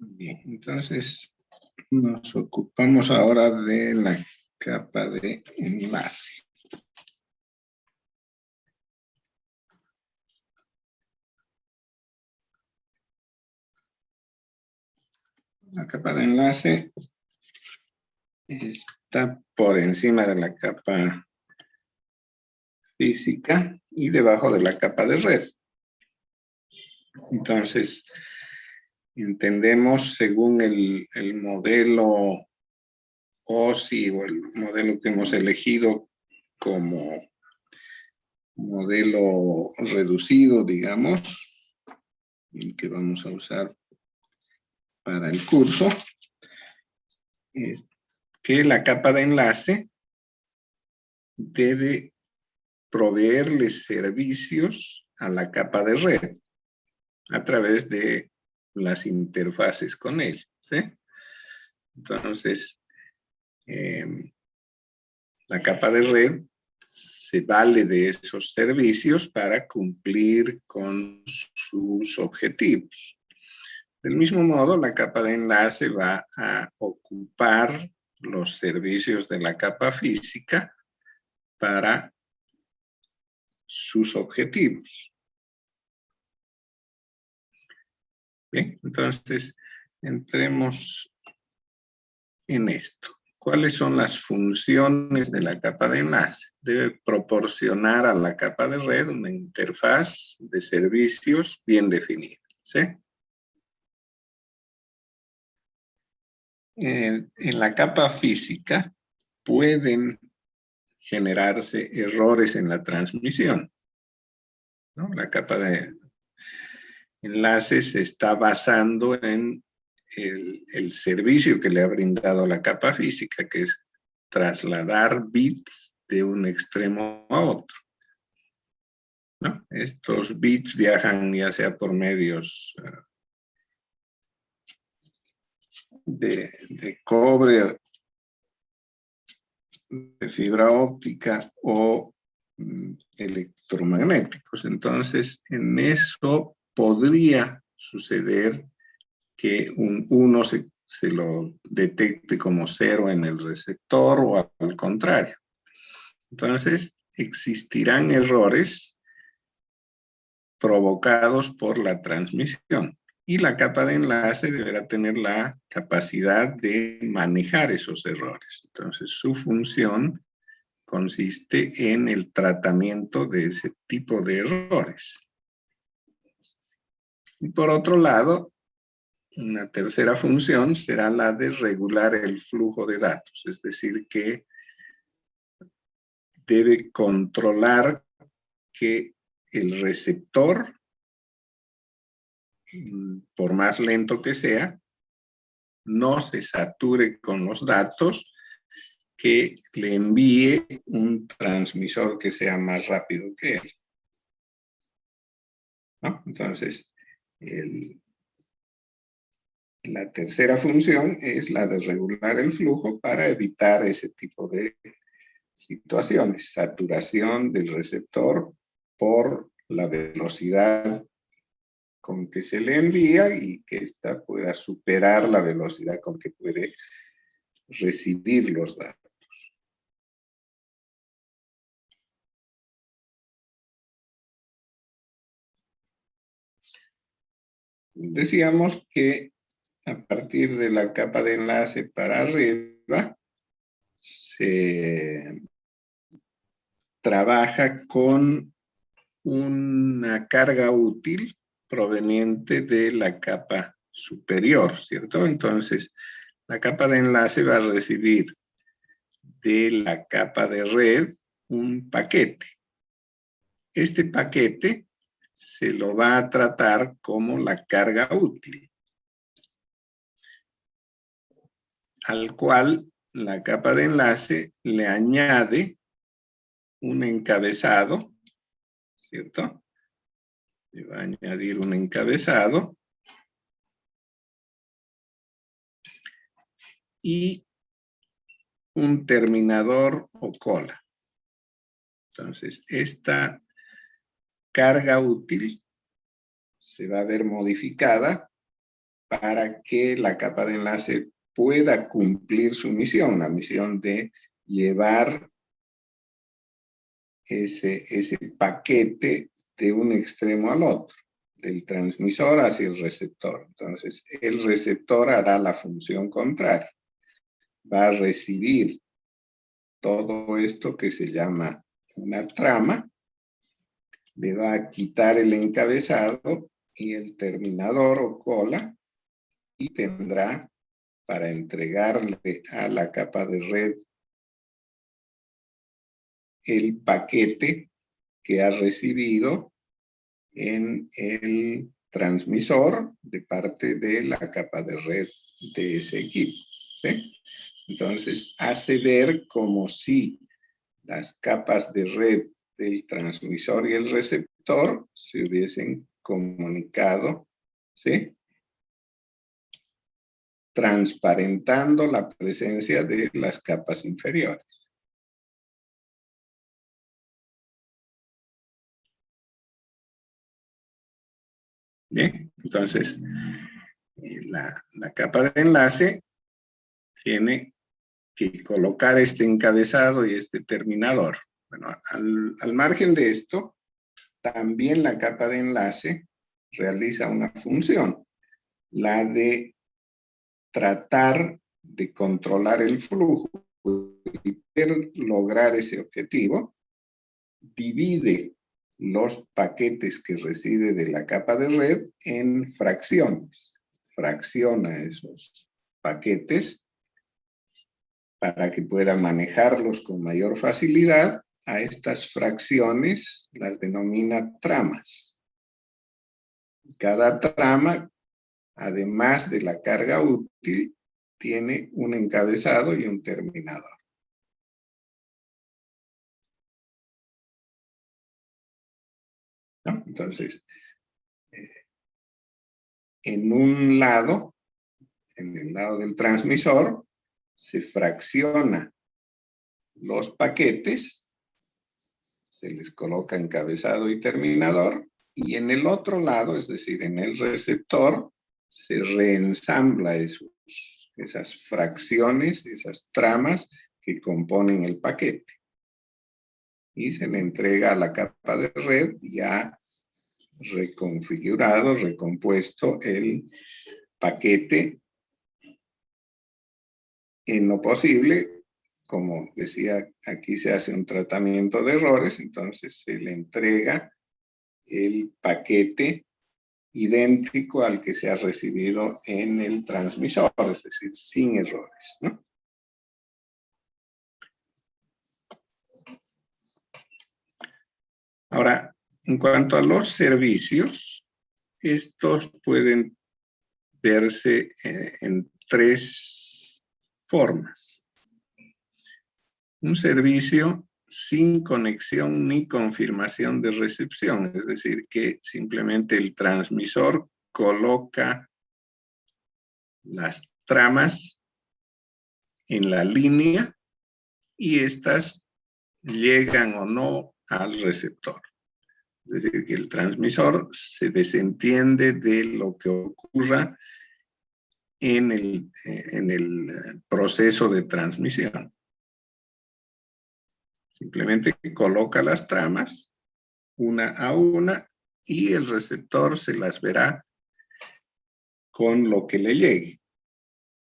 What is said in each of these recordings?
Bien, entonces nos ocupamos ahora de la capa de enlace. La capa de enlace está por encima de la capa física y debajo de la capa de red. Entonces, entendemos según el modelo OSI o el modelo que hemos elegido como modelo reducido, digamos, el que vamos a usar para el curso, es que la capa de enlace debe proveerle servicios a la capa de red a través de las interfaces con él, ¿sí? Entonces, la capa de red se vale de esos servicios para cumplir con sus objetivos. Del mismo modo, la capa de enlace va a ocupar los servicios de la capa física para sus objetivos. Bien, entonces, entremos en esto. ¿Cuáles son las funciones de la capa de enlace? Debe proporcionar a la capa de red una interfaz de servicios bien definida, ¿sí? En la capa física pueden generarse errores en la transmisión, ¿no? La capa de enlace se está basando en el servicio que le ha brindado la capa física, que es trasladar bits de un extremo a otro, ¿no? Estos bits viajan ya sea por medios de cobre, de fibra óptica o electromagnéticos. Entonces, en eso podría suceder que un 1 se lo detecte como 0 en el receptor o al contrario. Entonces, existirán errores provocados por la transmisión y la capa de enlace deberá tener la capacidad de manejar esos errores. Entonces, su función consiste en el tratamiento de ese tipo de errores. Y por otro lado, una tercera función será la de regular el flujo de datos, es decir, que debe controlar que el receptor, por más lento que sea, no se sature con los datos, que le envíe un transmisor que sea más rápido que él, ¿no? Entonces, la tercera función es la de regular el flujo para evitar ese tipo de situaciones. Saturación del receptor por la velocidad con que se le envía y que ésta pueda superar la velocidad con que puede recibir los datos. Decíamos que a partir de la capa de enlace para arriba se trabaja con una carga útil proveniente de la capa superior, ¿cierto? Entonces, la capa de enlace va a recibir de la capa de red un paquete. Este paquete se lo va a tratar como la carga útil, al cual la capa de enlace le añade un encabezado, ¿cierto? Le va a añadir un encabezado y un terminador o cola. Entonces, esta carga útil se va a ver modificada para que la capa de enlace pueda cumplir su misión, la misión de llevar ese paquete de un extremo al otro, del transmisor hacia el receptor. Entonces, el receptor hará la función contraria. Va a recibir todo esto que se llama una trama, le va a quitar el encabezado y el terminador o cola, y tendrá para entregarle a la capa de red el paquete que ha recibido en el transmisor de parte de la capa de red de ese equipo, ¿sí? Entonces, hace ver como si las capas de red del transmisor y el receptor se hubiesen comunicado, ¿sí? Transparentando la presencia de las capas inferiores. Bien, entonces la capa de enlace tiene que colocar este encabezado y este terminador. Bueno, al margen de esto, también la capa de enlace realiza una función, la de tratar de controlar el flujo y poder lograr ese objetivo. Divide los paquetes que recibe de la capa de red en fracciones. Fracciona esos paquetes para que pueda manejarlos con mayor facilidad. A estas fracciones las denomina tramas. Cada trama, además de la carga útil, tiene un encabezado y un terminador. ¿No? Entonces, en un lado, en el lado del transmisor, se fracciona los paquetes, se les coloca encabezado y terminador, y en el otro lado, es decir, en el receptor, se reensambla esas fracciones, esas tramas que componen el paquete. Y se le entrega a la capa de red ya reconfigurado, recompuesto el paquete en lo posible. Como decía, aquí se hace un tratamiento de errores, entonces se le entrega el paquete idéntico al que se ha recibido en el transmisor, es decir, sin errores, ¿no? Ahora, en cuanto a los servicios, estos pueden verse en tres formas. Un servicio sin conexión ni confirmación de recepción, es decir, que simplemente el transmisor coloca las tramas en la línea y estas llegan o no al receptor. Es decir, que el transmisor se desentiende de lo que ocurra en el proceso de transmisión. Simplemente coloca las tramas una a una y el receptor se las verá con lo que le llegue,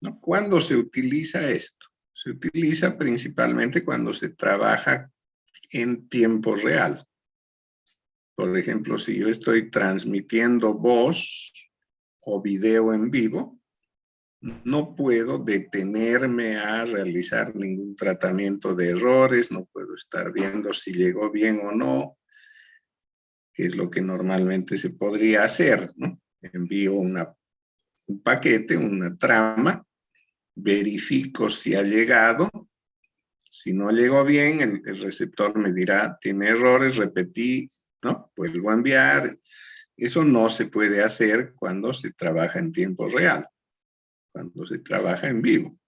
¿no? ¿Cuándo se utiliza esto? Se utiliza principalmente cuando se trabaja en tiempo real. Por ejemplo, si yo estoy transmitiendo voz o video en vivo, no puedo detenerme a realizar ningún tratamiento de errores, no puedo estar viendo si llegó bien o no, que es lo que normalmente se podría hacer, ¿no? Envío un paquete, una trama, verifico si ha llegado. Si no llegó bien, el receptor me dirá, tiene errores, repetí, ¿no? Vuelvo a enviar. Eso no se puede hacer cuando se trabaja en tiempo real, cuando se trabaja en vivo.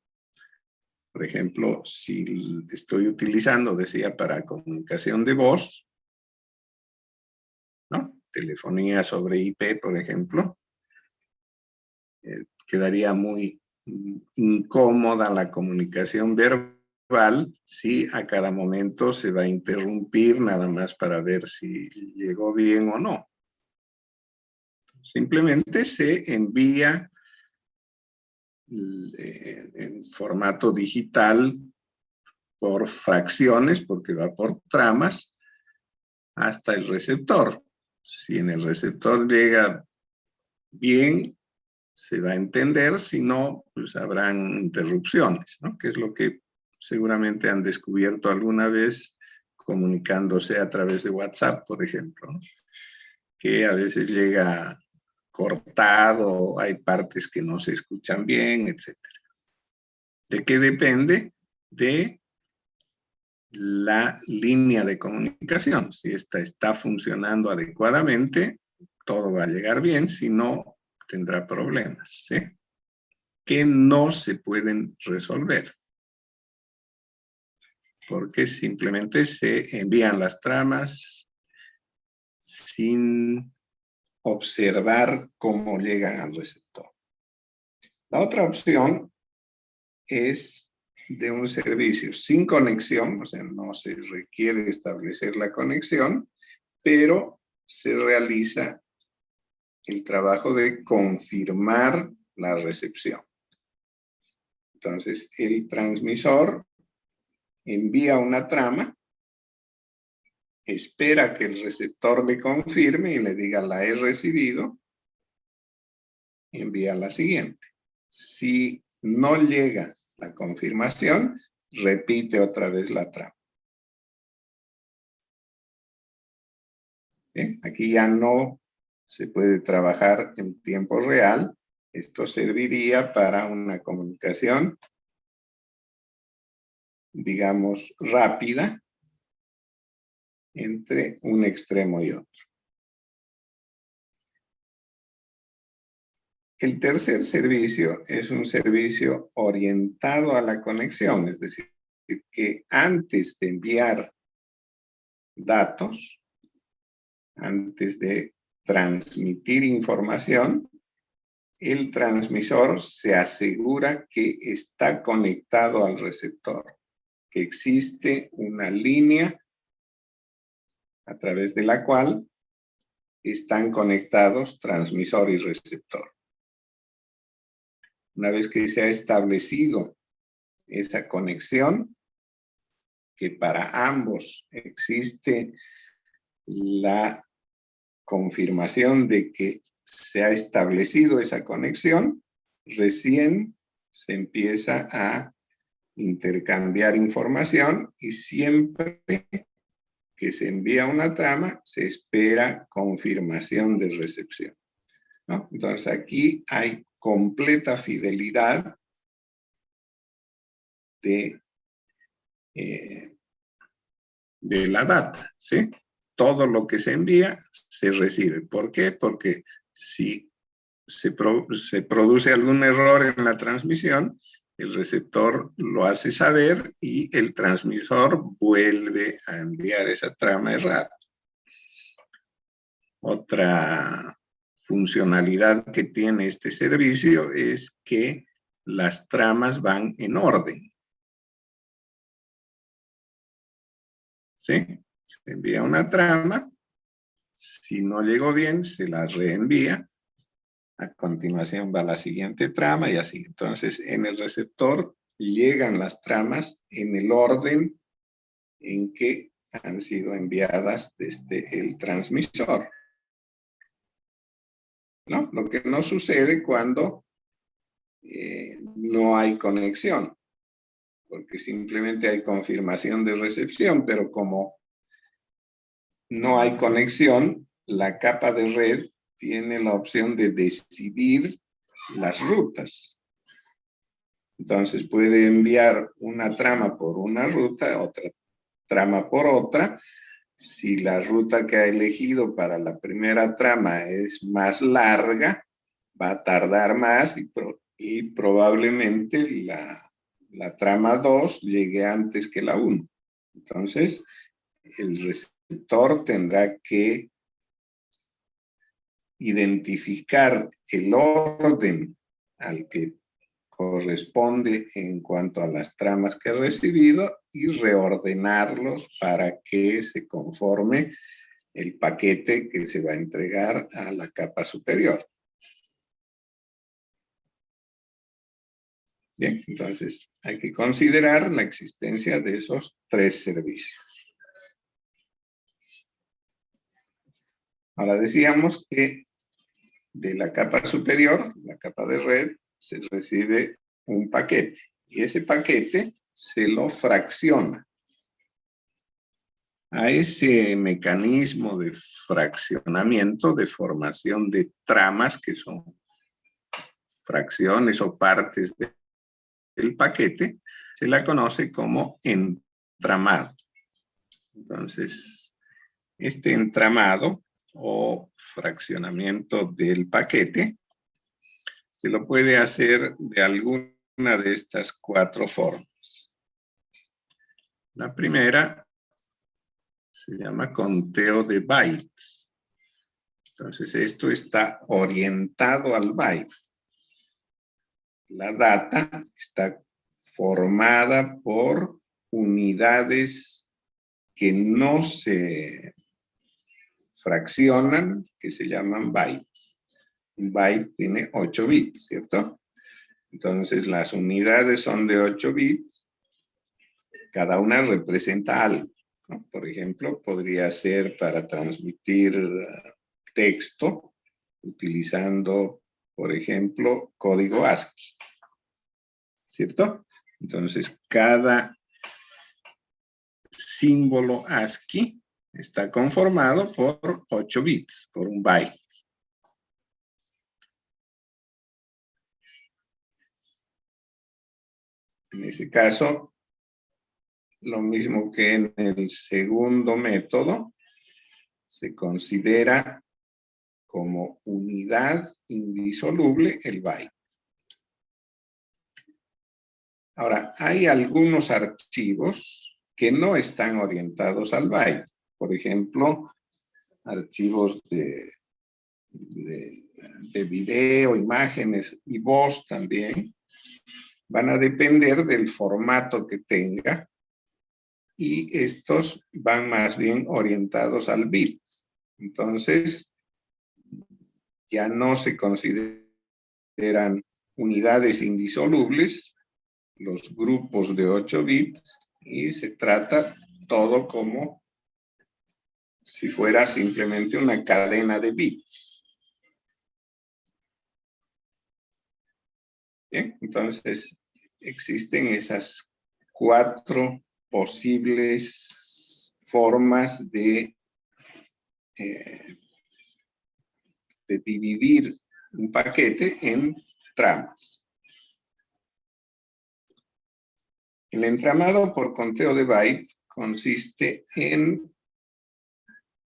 Por ejemplo, si estoy utilizando, decía, para comunicación de voz, ¿no? Telefonía sobre IP, por ejemplo, quedaría muy incómoda la comunicación verbal si a cada momento se va a interrumpir nada más para ver si llegó bien o no. Simplemente se envía en formato digital por fracciones, porque va por tramas, hasta el receptor. Si en el receptor llega bien, se va a entender, si no, pues habrán interrupciones, ¿no? Que es lo que seguramente han descubierto alguna vez comunicándose a través de WhatsApp, por ejemplo, ¿no? Que a veces llega cortado, hay partes que no se escuchan bien, etc. ¿De qué depende? De la línea de comunicación. Si esta está funcionando adecuadamente, todo va a llegar bien, si no, tendrá problemas, ¿sí? Que no se pueden resolver, porque simplemente se envían las tramas sin observar cómo llegan al receptor. La otra opción es de un servicio sin conexión, o sea, no se requiere establecer la conexión, pero se realiza el trabajo de confirmar la recepción. Entonces, el transmisor envía una trama, espera que el receptor le confirme y le diga la he recibido, envía la siguiente. Si no llega la confirmación, repite otra vez la trama. ¿Bien? Aquí ya no se puede trabajar en tiempo real. Esto serviría para una comunicación, digamos, rápida entre un extremo y otro. El tercer servicio es un servicio orientado a la conexión, es decir, que antes de enviar datos, antes de transmitir información, el transmisor se asegura que está conectado al receptor, que existe una línea a través de la cual están conectados transmisor y receptor. Una vez que se ha establecido esa conexión, que para ambos existe la confirmación de que se ha establecido esa conexión, recién se empieza a intercambiar información y siempre que se envía una trama se espera confirmación de recepción, ¿no? Entonces aquí hay completa fidelidad de la data, ¿sí? Todo lo que se envía se recibe. ¿Por qué? Porque si se produce algún error en la transmisión, el receptor lo hace saber y el transmisor vuelve a enviar esa trama errada. Otra funcionalidad que tiene este servicio es que las tramas van en orden. ¿Sí? Se envía una trama, si no llegó bien, se la reenvía. A continuación va la siguiente trama y así. Entonces, en el receptor llegan las tramas en el orden en que han sido enviadas desde el transmisor, ¿no? Lo que no sucede cuando no hay conexión, porque simplemente hay confirmación de recepción, pero como no hay conexión, la capa de red tiene la opción de decidir las rutas. Entonces puede enviar una trama por una ruta, otra trama por otra. Si la ruta que ha elegido para la primera trama es más larga, va a tardar más y probablemente la trama 2 llegue antes que la 1. Entonces, el receptor tendrá que identificar el orden al que corresponde en cuanto a las tramas que he recibido y reordenarlos para que se conforme el paquete que se va a entregar a la capa superior. Bien, entonces hay que considerar la existencia de esos 3 servicios. Ahora decíamos que de la capa superior, la capa de red, se recibe un paquete y ese paquete se lo fracciona. A ese mecanismo de fraccionamiento, de formación de tramas que son fracciones o partes del paquete, se la conoce como entramado. Entonces, este entramado o fraccionamiento del paquete se lo puede hacer de alguna de estas 4 formas. La primera se llama conteo de bytes. Entonces, esto está orientado al byte. La data está formada por unidades que no se fraccionan, que se llaman bytes. Un byte tiene 8 bits, ¿cierto? Entonces, las unidades son de 8 bits. Cada una representa algo, ¿no? Por ejemplo, podría ser para transmitir texto utilizando, por ejemplo, código ASCII, ¿cierto? Entonces, cada símbolo ASCII está conformado por 8 bits, por un byte. En ese caso, lo mismo que en el segundo método, se considera como unidad indisoluble el byte. Ahora, hay algunos archivos que no están orientados al byte. Por ejemplo, archivos de video, imágenes y voz también van a depender del formato que tenga y estos van más bien orientados al bit. Entonces, ya no se consideran unidades indisolubles los grupos de 8 bits y se trata todo como si fuera simplemente una cadena de bits. Bien, entonces existen esas 4 posibles formas de dividir un paquete en tramas. El entramado por conteo de bytes consiste en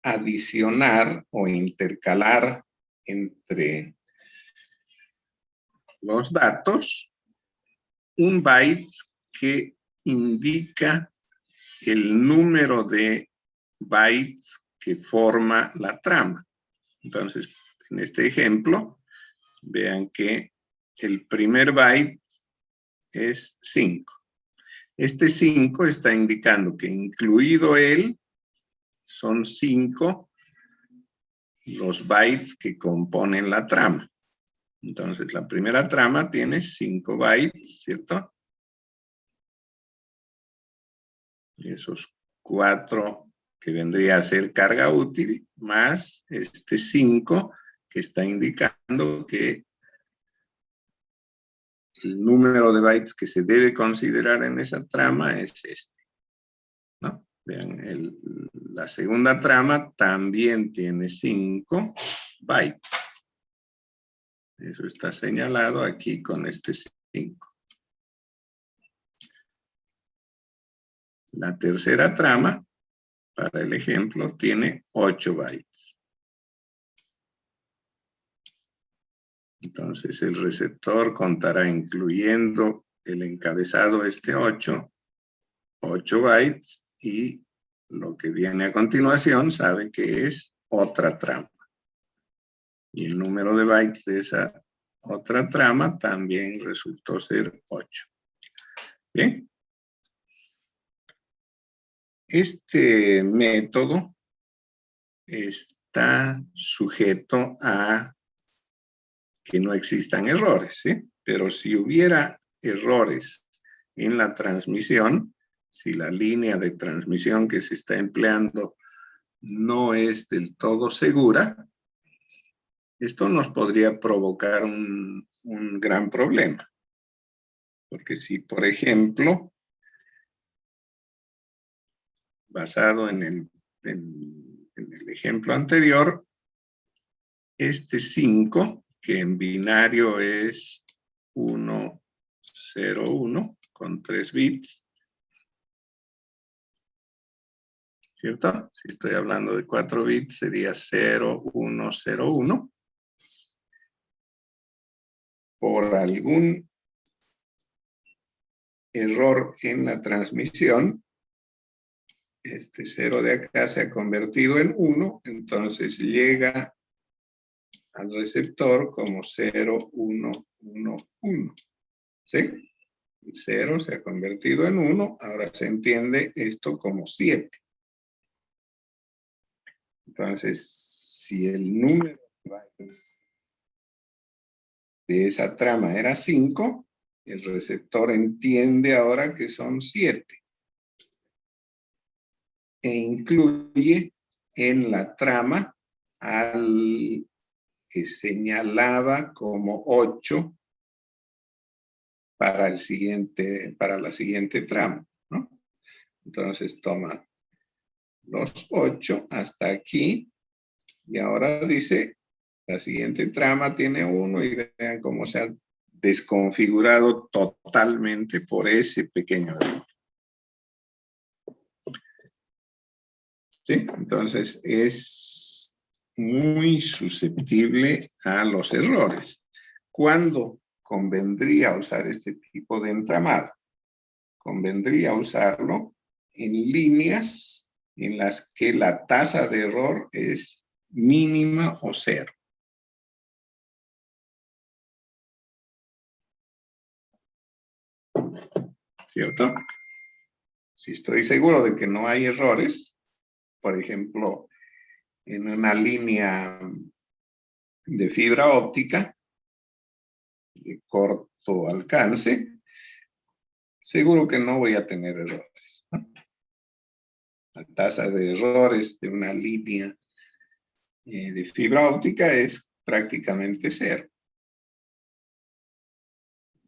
adicionar o intercalar entre los datos un byte que indica el número de bytes que forma la trama. Entonces, en este ejemplo, vean que el primer byte es 5. Este 5 está indicando que incluido él, son 5 los bytes que componen la trama. Entonces, la primera trama tiene 5 bytes, ¿cierto? Y esos 4 que vendría a ser carga útil, más este 5 que está indicando que el número de bytes que se debe considerar en esa trama es este, ¿no? Vean, la segunda trama también tiene 5 bytes. Eso está señalado aquí con este 5. La tercera trama, para el ejemplo, tiene 8 bytes. Entonces el receptor contará, incluyendo el encabezado 8 bytes, y lo que viene a continuación sabe que es otra trama. Y el número de bytes de esa otra trama también resultó ser 8. Bien. Este método está sujeto a que no existan errores, ¿sí? Pero si hubiera errores en la transmisión, si la línea de transmisión que se está empleando no es del todo segura, esto nos podría provocar un gran problema. Porque si, por ejemplo, basado en el ejemplo anterior, este 5, que en binario es 1, 0, 1, con 3 bits, ¿cierto? Si estoy hablando de 4 bits, sería 0, 1, 0, 1. Por algún error en la transmisión, este 0 de acá se ha convertido en 1, entonces llega al receptor como 0, 1, 1, 1. ¿Sí? El 0 se ha convertido en 1, ahora se entiende esto como 7. Entonces, si el número de bytes de esa trama era 5, el receptor entiende ahora que son 7. E incluye en la trama al que señalaba como 8 para la siguiente trama, ¿no? Entonces toma los 8 hasta aquí y ahora dice la siguiente trama tiene 1 y vean cómo se ha desconfigurado totalmente por ese pequeño error. ¿Sí? Entonces es muy susceptible a los errores. ¿Cuándo convendría usar este tipo de entramado? Convendría usarlo en líneas en las que la tasa de error es mínima o 0. ¿Cierto? Si estoy seguro de que no hay errores, por ejemplo, en una línea de fibra óptica de corto alcance, seguro que no voy a tener errores, ¿no? La tasa de errores de una línea de fibra óptica es prácticamente 0.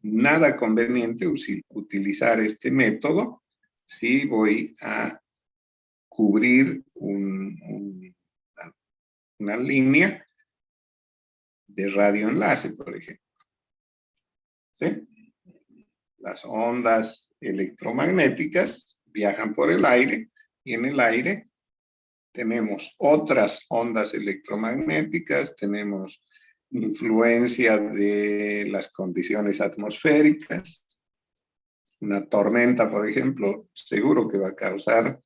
Nada conveniente utilizar este método si voy a cubrir una línea de radioenlace, por ejemplo. ¿Sí? Las ondas electromagnéticas viajan por el aire y en el aire tenemos otras ondas electromagnéticas, tenemos influencia de las condiciones atmosféricas. Una tormenta, por ejemplo, seguro que va a causar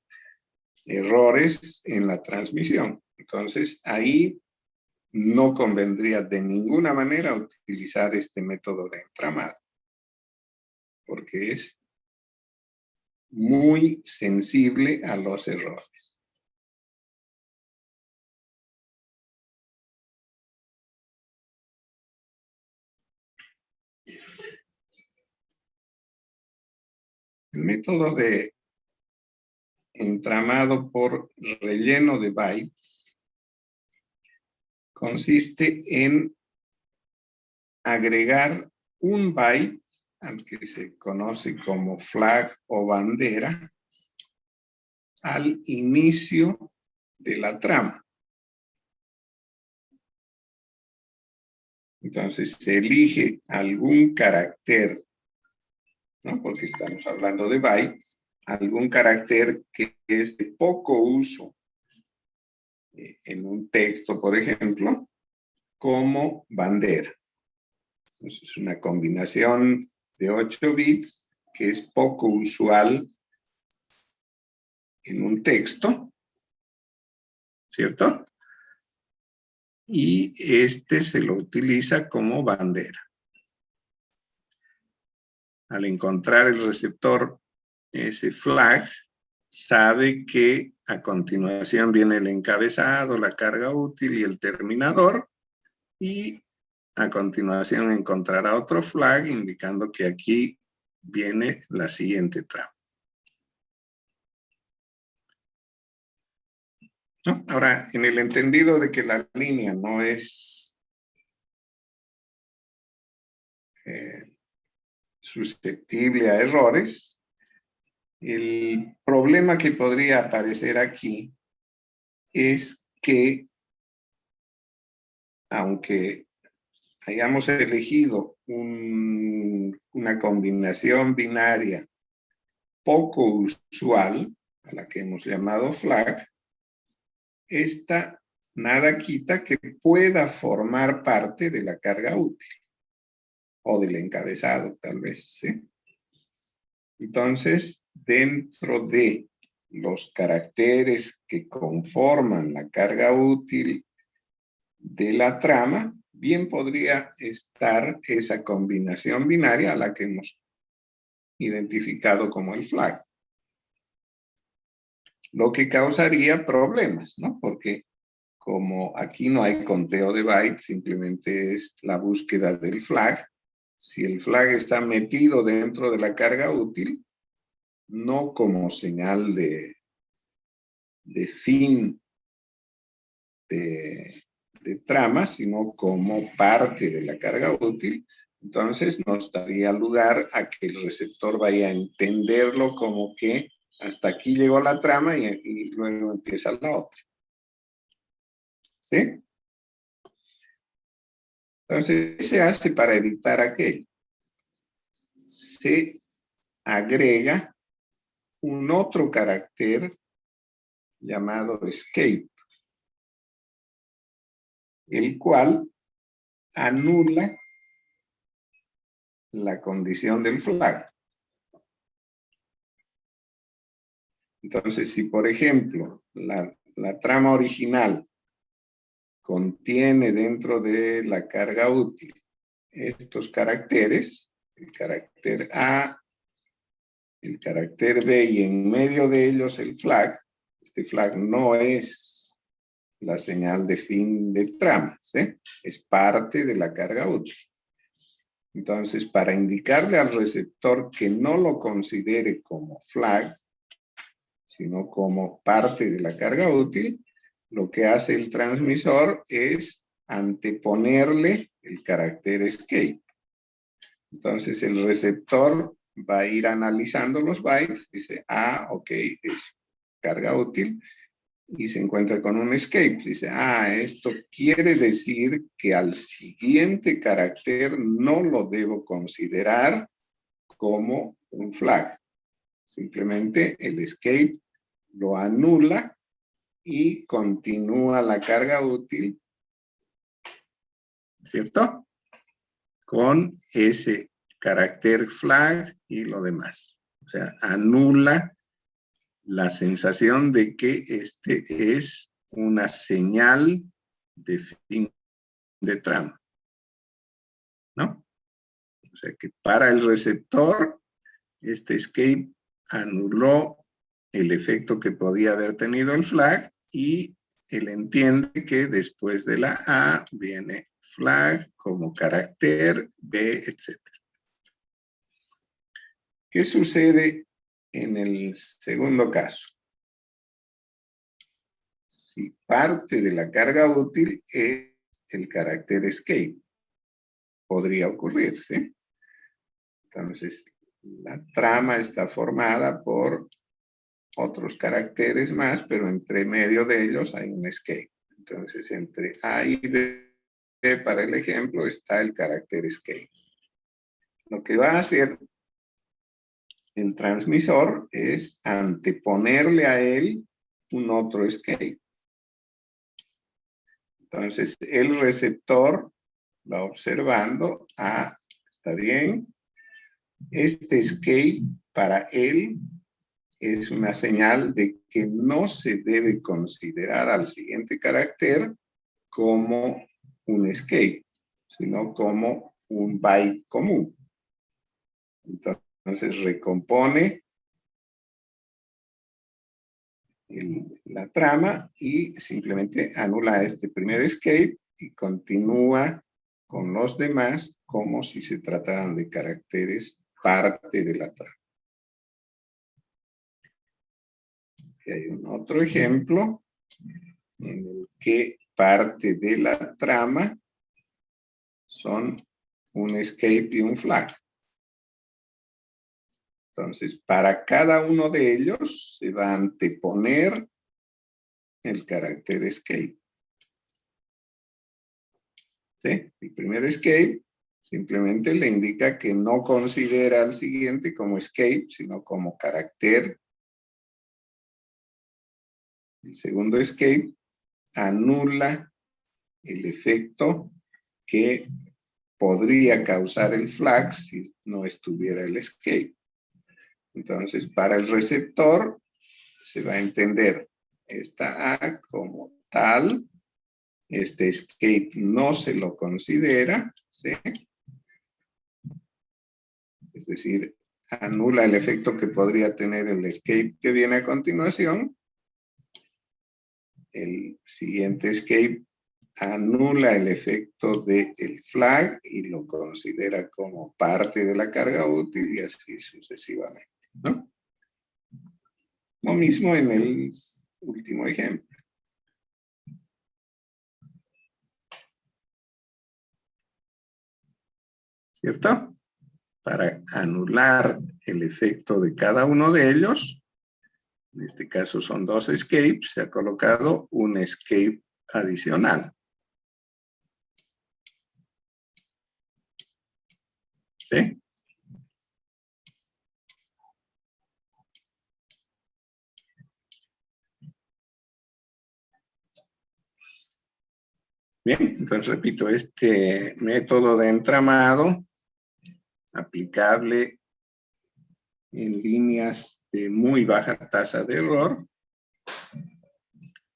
errores en la transmisión. Entonces, ahí no convendría de ninguna manera utilizar este método de entramado, porque es muy sensible a los errores. El método de entramado por relleno de bytes consiste en agregar un byte al que se conoce como flag o bandera al inicio de la trama. Entonces se elige algún carácter, ¿no? Porque estamos hablando de bytes, algún carácter que es de poco uso en un texto, por ejemplo, como bandera. Entonces es una combinación de 8 bits que es poco usual en un texto, ¿cierto? y este se lo utiliza como bandera. Al encontrar el receptor ese flag, sabe que a continuación viene el encabezado, la carga útil y el terminador, y a continuación encontrará otro flag indicando que aquí viene la siguiente trama. ¿No? Ahora, en el entendido de que la línea no es susceptible a errores, el problema que podría aparecer aquí es que, aunque hayamos elegido una combinación binaria poco usual, a la que hemos llamado flag, esta nada quita que pueda formar parte de la carga útil, o del encabezado, tal vez, ¿sí? Entonces, dentro de los caracteres que conforman la carga útil de la trama, bien podría estar esa combinación binaria a la que hemos identificado como el flag. Lo que causaría problemas, ¿no? Porque como aquí no hay conteo de bytes, simplemente es la búsqueda del flag. Si el flag está metido dentro de la carga útil, no como señal de fin de trama, sino como parte de la carga útil, entonces nos daría lugar a que el receptor vaya a entenderlo como que hasta aquí llegó la trama y luego empieza la otra. ¿Sí? Entonces, ¿qué se hace para evitar aquello? Se agrega un otro carácter llamado escape, el cual anula la condición del flag. Entonces, si por ejemplo la trama original contiene dentro de la carga útil estos caracteres, el carácter A, el carácter B y en medio de ellos el flag, este flag no es la señal de fin de trama, ¿sí? Es parte de la carga útil. Entonces, para indicarle al receptor que no lo considere como flag, sino como parte de la carga útil, lo que hace el transmisor es anteponerle el carácter escape. Entonces el receptor va a ir analizando los bytes, dice, ok, es carga útil, y se encuentra con un escape. Dice, esto quiere decir que al siguiente carácter no lo debo considerar como un flag. Simplemente el escape lo anula y continúa la carga útil, ¿cierto? Con ese carácter flag y lo demás. O sea, anula la sensación de que este es una señal de fin de trama, ¿no? O sea que para el receptor, este escape anuló el efecto que podía haber tenido el flag y él entiende que después de la A viene flag como carácter B, etc. ¿Qué sucede en el segundo caso? Si parte de la carga útil es el carácter escape, podría ocurrirse. Entonces, la trama está formada por otros caracteres más, pero entre medio de ellos hay un escape. Entonces, entre A y B, para el ejemplo, está el carácter escape. Lo que va a hacer el transmisor es anteponerle a él un otro escape. Entonces, el receptor va observando, está bien, este escape para él es una señal de que no se debe considerar al siguiente carácter como un escape, sino como un byte común. Entonces recompone la trama y simplemente anula este primer escape y continúa con los demás como si se trataran de caracteres parte de la trama. Aquí hay un otro ejemplo en el que parte de la trama son un escape y un flag. Entonces, para cada uno de ellos se va a anteponer el carácter escape. ¿Sí? El primer escape simplemente le indica que no considera al siguiente como escape, sino como carácter. El segundo escape anula el efecto que podría causar el flag si no estuviera el escape. Entonces, para el receptor se va a entender esta A como tal. Este escape no se lo considera, ¿sí? Es decir, anula el efecto que podría tener el escape que viene a continuación. El siguiente escape anula el efecto del flag y lo considera como parte de la carga útil y así sucesivamente, ¿no? Lo mismo en el último ejemplo. ¿Cierto? Para anular el efecto de cada uno de ellos, en este caso son dos escapes, se ha colocado un escape adicional. ¿Sí? Bien, entonces repito, este método de entramado aplicable en líneas de muy baja tasa de error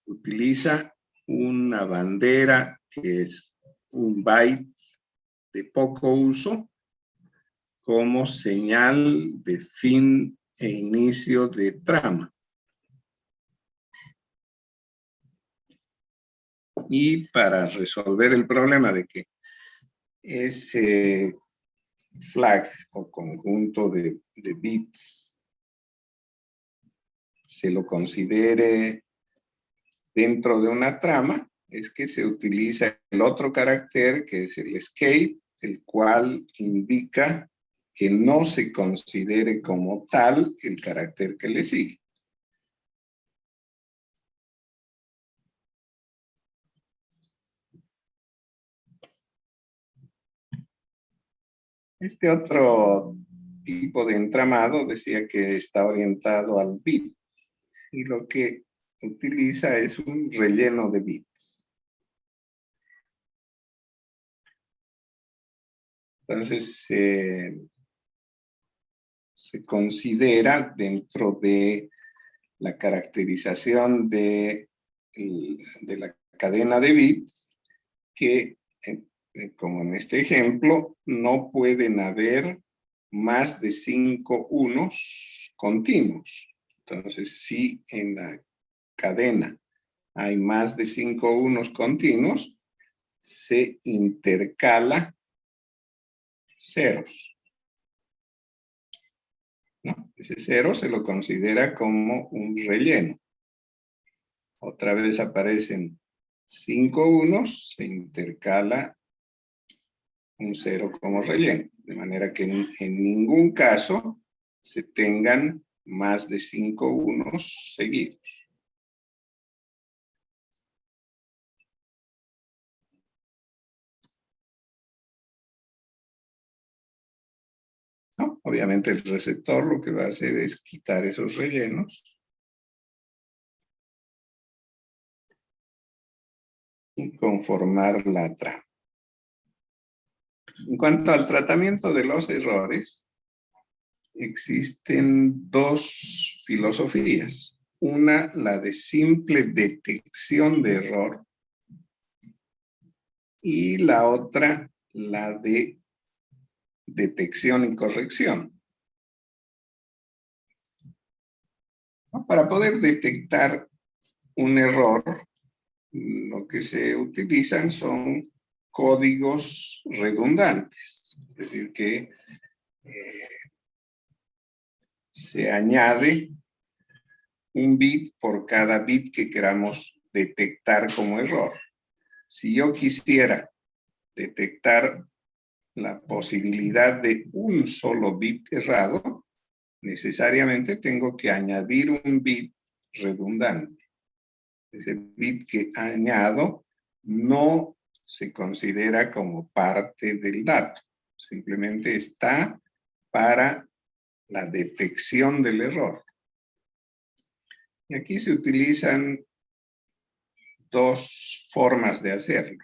utiliza una bandera que es un byte de poco uso como señal de fin e inicio de trama. Y para resolver el problema de que ese flag o conjunto de bits se lo considere dentro de una trama, es que se utiliza el otro carácter que es el escape, el cual indica que no se considere como tal el carácter que le sigue. Este otro tipo de entramado decía que está orientado al bit y lo que utiliza es un relleno de bits. Entonces, se considera dentro de la caracterización de la cadena de bits que, como en este ejemplo, no pueden haber más de 5 unos continuos. Entonces, si en la cadena hay más de 5 unos continuos, se intercala ceros. ¿No? Ese cero se lo considera como un relleno. Otra vez aparecen 5 unos, se intercala un cero como relleno. De manera que en ningún caso se tengan más de 5 unos seguidos. ¿No? Obviamente el receptor lo que va a hacer es quitar esos rellenos y conformar la trama. En cuanto al tratamiento de los errores, existen dos filosofías. Una, la de simple detección de error, y la otra, la de detección y corrección. Para poder detectar un error, lo que se utilizan son códigos redundantes. Es decir, que se añade un bit por cada bit que queramos detectar como error. Si yo quisiera detectar la posibilidad de un solo bit errado, necesariamente tengo que añadir un bit redundante. Ese bit que añado no se considera como parte del dato, simplemente está para la detección del error. Y aquí se utilizan dos formas de hacerlo.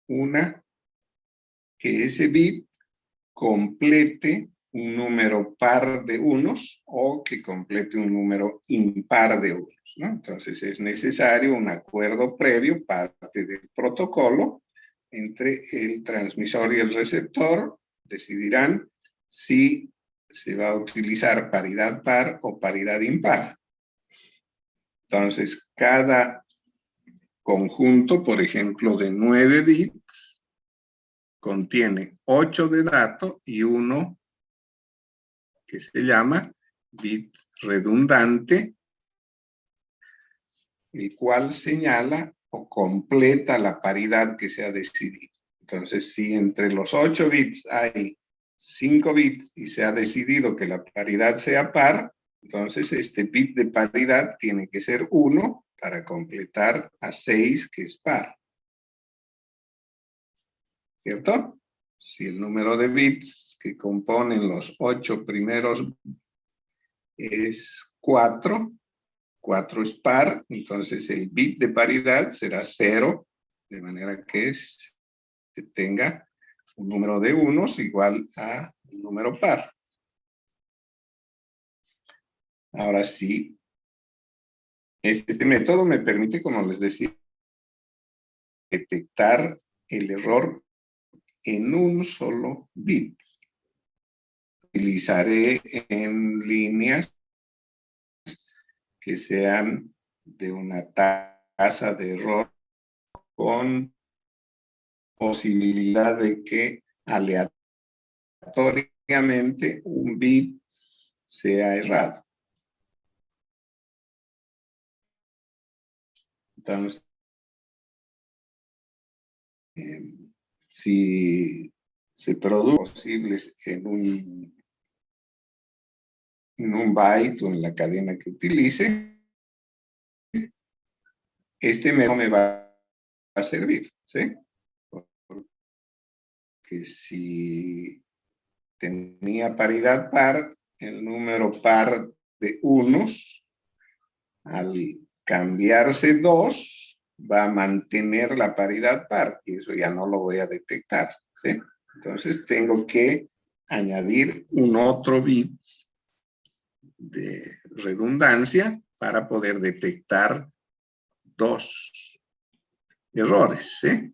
Una, que ese bit complete un número par de unos o que complete un número impar de unos, ¿no? Entonces es necesario un acuerdo previo, parte del protocolo, entre el transmisor y el receptor. Decidirán si se va a utilizar paridad par o paridad impar. Entonces, cada conjunto, por ejemplo, de 9 bits, contiene 8 de dato y 1 que se llama bit redundante, el cual señala o completa la paridad que se ha decidido. Entonces, si entre los 8 bits hay 5 bits y se ha decidido que la paridad sea par, entonces este bit de paridad tiene que ser 1 para completar a 6, que es par. ¿Cierto? Si el número de bits que componen los 8 primeros es 4, 4 es par, entonces el bit de paridad será 0, de manera que se tenga un número de unos igual a un número par. Ahora sí, este método me permite, como les decía, detectar el error en un solo bit. Utilizaré en líneas que sean de una tasa de error con posibilidad de que aleatoriamente un bit sea errado. Entonces, si se produce posibles en un byte o en la cadena que utilice, este me va a servir, ¿sí? Porque si tenía paridad par, el número par de unos, al cambiarse 2, va a mantener la paridad par, y eso ya no lo voy a detectar, ¿sí? Entonces tengo que añadir un otro bit de redundancia para poder detectar 2 errores, ¿sí?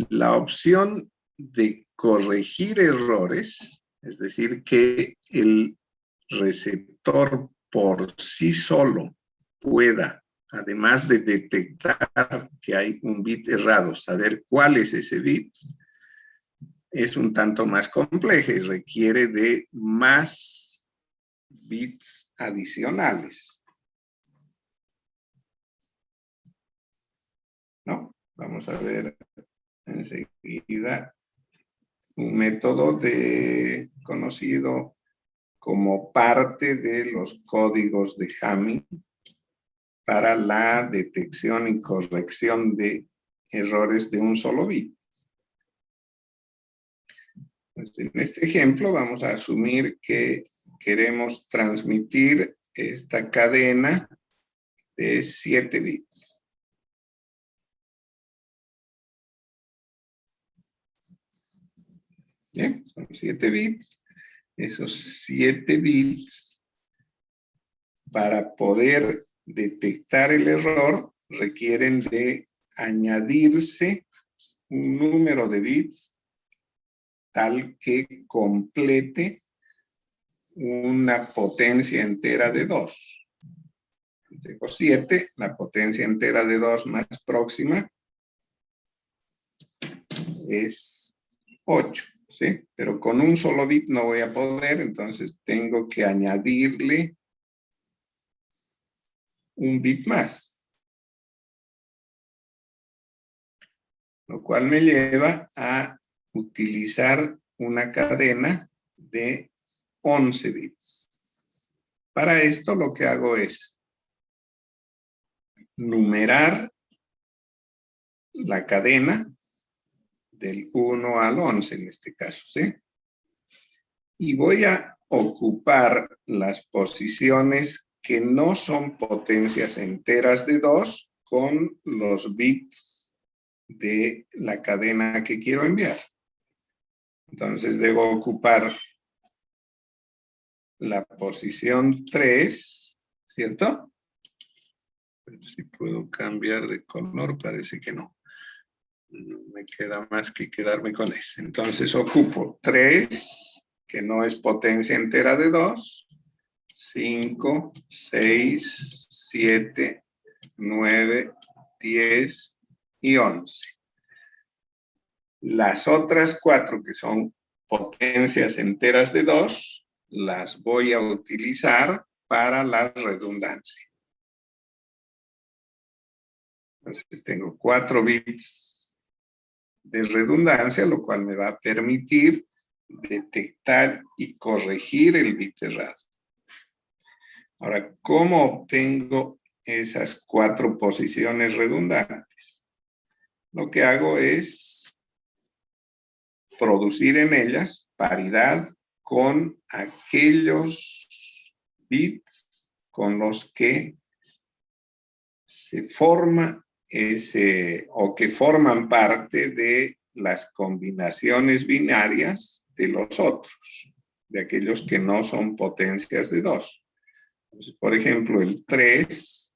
La opción de corregir errores, es decir, que el receptor por sí solo pueda, además de detectar que hay un bit errado, saber cuál es ese bit, es un tanto más compleja y requiere de más bits adicionales. ¿No? Vamos a ver enseguida un método conocido como parte de los códigos de Hamming para la detección y corrección de errores de un solo bit. Pues en este ejemplo vamos a asumir que queremos transmitir esta cadena de 7 bits. Bien, son 7 bits. Esos 7 bits, para poder detectar el error, requieren de añadirse un número de bits tal que complete una potencia entera de 2. Tengo 7, la potencia entera de 2 más próxima es 8, ¿sí? Pero con un solo bit no voy a poder, entonces tengo que añadirle un bit más. Lo cual me lleva a utilizar una cadena de 11 bits. Para esto lo que hago es numerar la cadena del 1 al 11 en este caso, ¿sí? Y voy a ocupar las posiciones que no son potencias enteras de 2 con los bits de la cadena que quiero enviar. Entonces debo ocupar la posición 3, ¿cierto? Si puedo cambiar de color, parece que no. No me queda más que quedarme con ese. Entonces ocupo 3, que no es potencia entera de 2, 5, 6, 7, 9, 10 y 11. Las otras 4, que son potencias enteras de 2, las voy a utilizar para la redundancia. Entonces tengo 4 bits de redundancia, lo cual me va a permitir detectar y corregir el bit errado. Ahora, ¿cómo obtengo esas 4 posiciones redundantes? Lo que hago es producir en ellas paridad con aquellos bits con los que se forma o que forman parte de las combinaciones binarias de los otros, de aquellos que no son potencias de 2. Entonces, por ejemplo, el 3,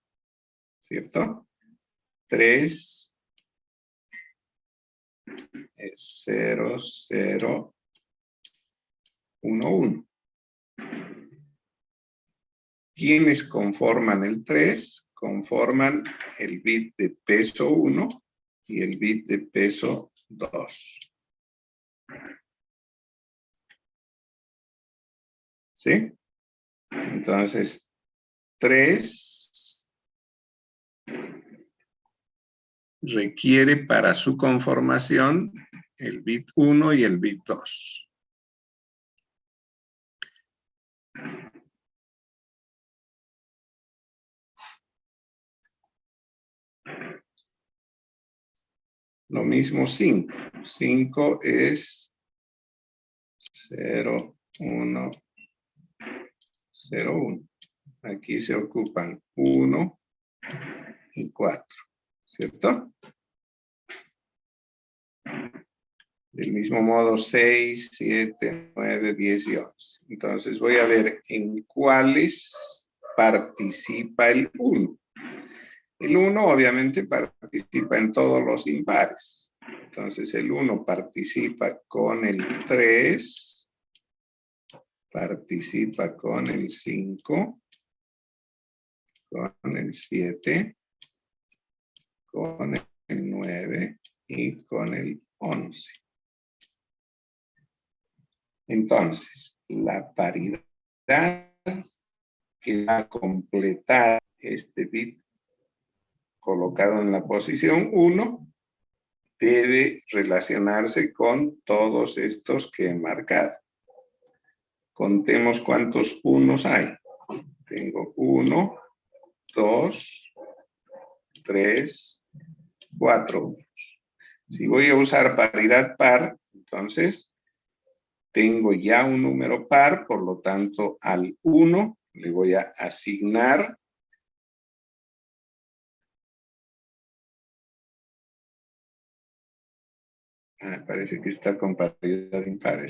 ¿cierto? 3 es 0, 0, 1, 1. ¿Quiénes conforman el 3? Conforman el bit de peso 1 y el bit de peso 2. ¿Sí? Entonces, 3 requiere para su conformación el bit 1 y el bit 2. Lo mismo 5. 5 es 0, 1, 0, 1. Aquí se ocupan 1 y 4, ¿cierto? Del mismo modo 6, 7, 9, 10 y 11. Entonces voy a ver en cuáles participa el 1. El 1 obviamente participa en todos los impares. Entonces el 1 participa con el 3, participa con el 5, con el 7, con el 9 y con el 11. Entonces, la paridad que va a completar este bit colocado en la posición 1 debe relacionarse con todos estos que he marcado. Contemos cuántos unos hay. Tengo 1, 2, 3, 4 unos. Si voy a usar paridad par, entonces tengo ya un número par, por lo tanto al 1 le voy a asignar parece que está con paridad impar.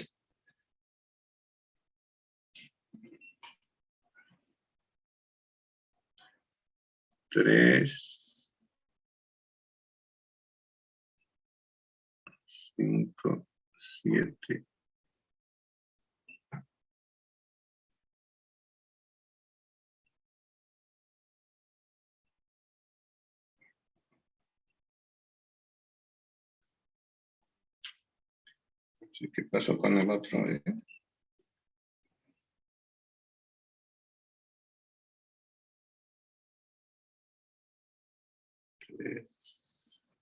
3, 5, 7. ¿Qué pasó con el otro? 3,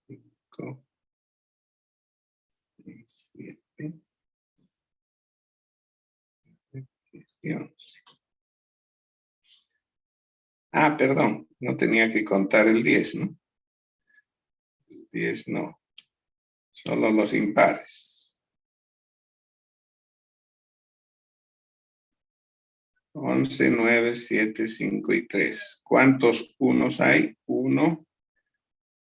5, 6, 7, 11. Ah, perdón, no tenía que contar el 10, ¿no? El 10 no, solo los impares. 11, 9, 7, 5 y 3. ¿Cuántos unos hay? 1,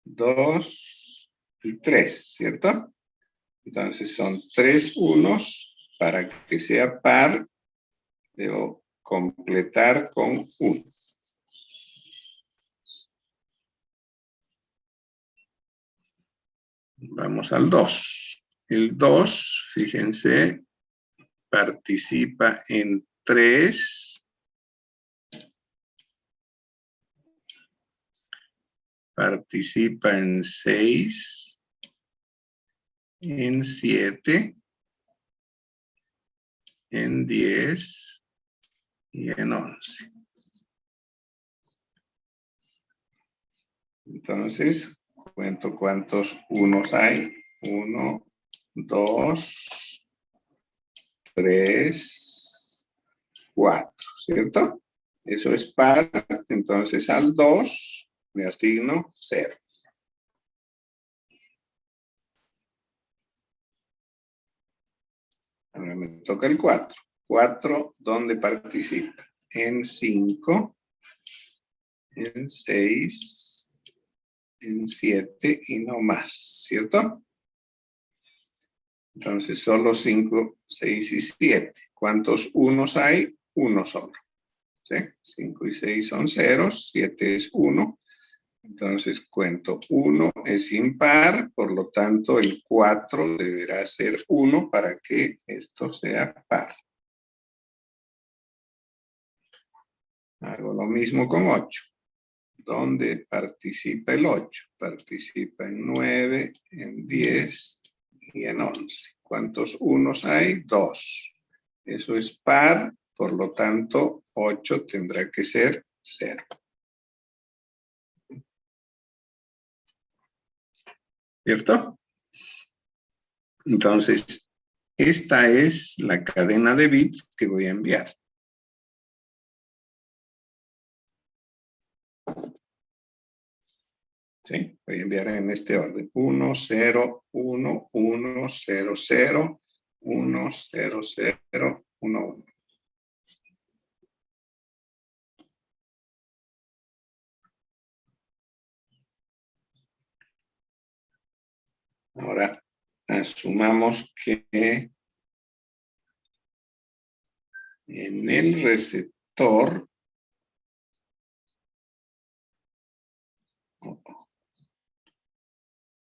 2 y 3, ¿cierto? Entonces son 3 unos. Para que sea par, debo completar con 1. Vamos al 2. El 2, fíjense, participa en 3. Participa en 6. En 7. En 10. Y en 11. Entonces, cuento cuántos unos hay. 1, 2, 3, 4, ¿cierto? Eso es par. Entonces, al 2 le asigno 0. Ahora me toca el 4. 4, ¿dónde participa? En 5, en 6, en 7 y no más, ¿cierto? Entonces, solo 5, 6 y 7. ¿Cuántos unos hay? Uno solo. ¿Sí? 5 y 6 son ceros, 7 es 1. Entonces, cuento 1 es impar, por lo tanto, el 4 deberá ser 1 para que esto sea par. Hago lo mismo con 8. ¿Dónde participa el 8? Participa en 9, en 10 y en 11. ¿Cuántos unos hay? 2. Eso es par, por lo tanto, 8 tendrá que ser 0. ¿Cierto? Entonces, esta es la cadena de bits que voy a enviar. ¿Sí? Voy a enviar en este orden. 1, 0, 1, 1, 0, 0, 1, 0, 0, 1, 1. Ahora, asumamos que en el receptor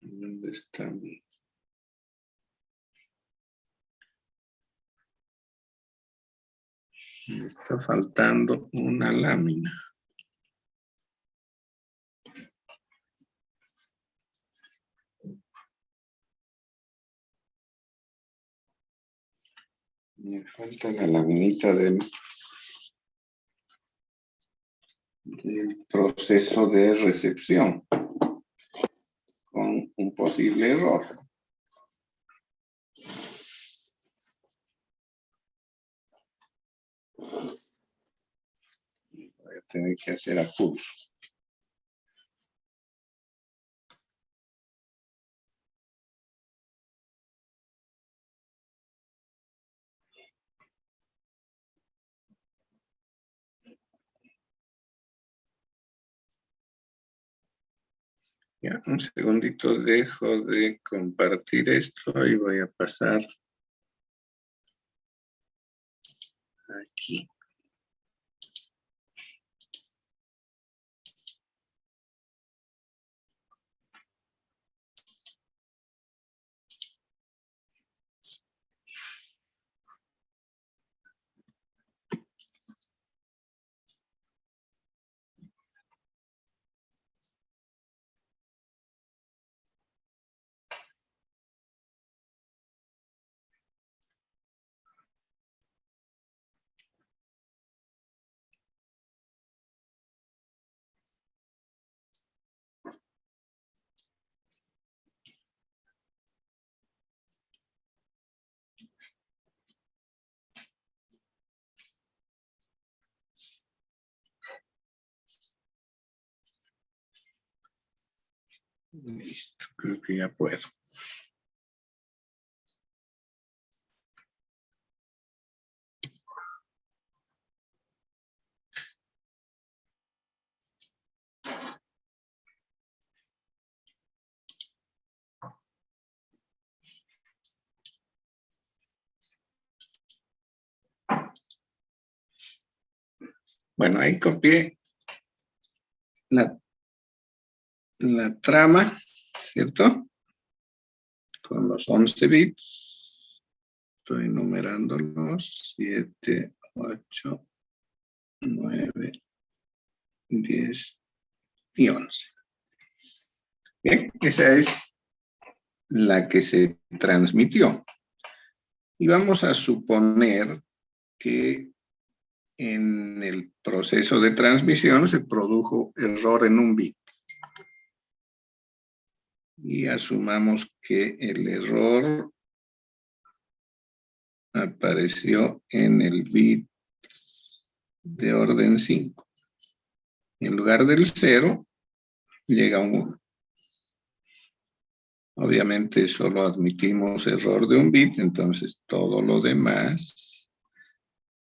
¿dónde está mi? Me está faltando una lámina. Me falta la laminita del proceso de recepción con un posible error. Voy a tener que hacer a pulso. Ya, un segundito, dejo de compartir esto y voy a pasar aquí. Listo, creo que ya puedo. Bueno, ahí copié la trama, ¿cierto? Con los 11 bits. Estoy numerándolos. 7, 8, 9, 10 y 11. Bien, esa es la que se transmitió. Y vamos a suponer que en el proceso de transmisión se produjo error en un bit. Y asumamos que el error apareció en el bit de orden 5. En lugar del 0, llega un 1. Obviamente solo admitimos error de un bit, entonces todo lo demás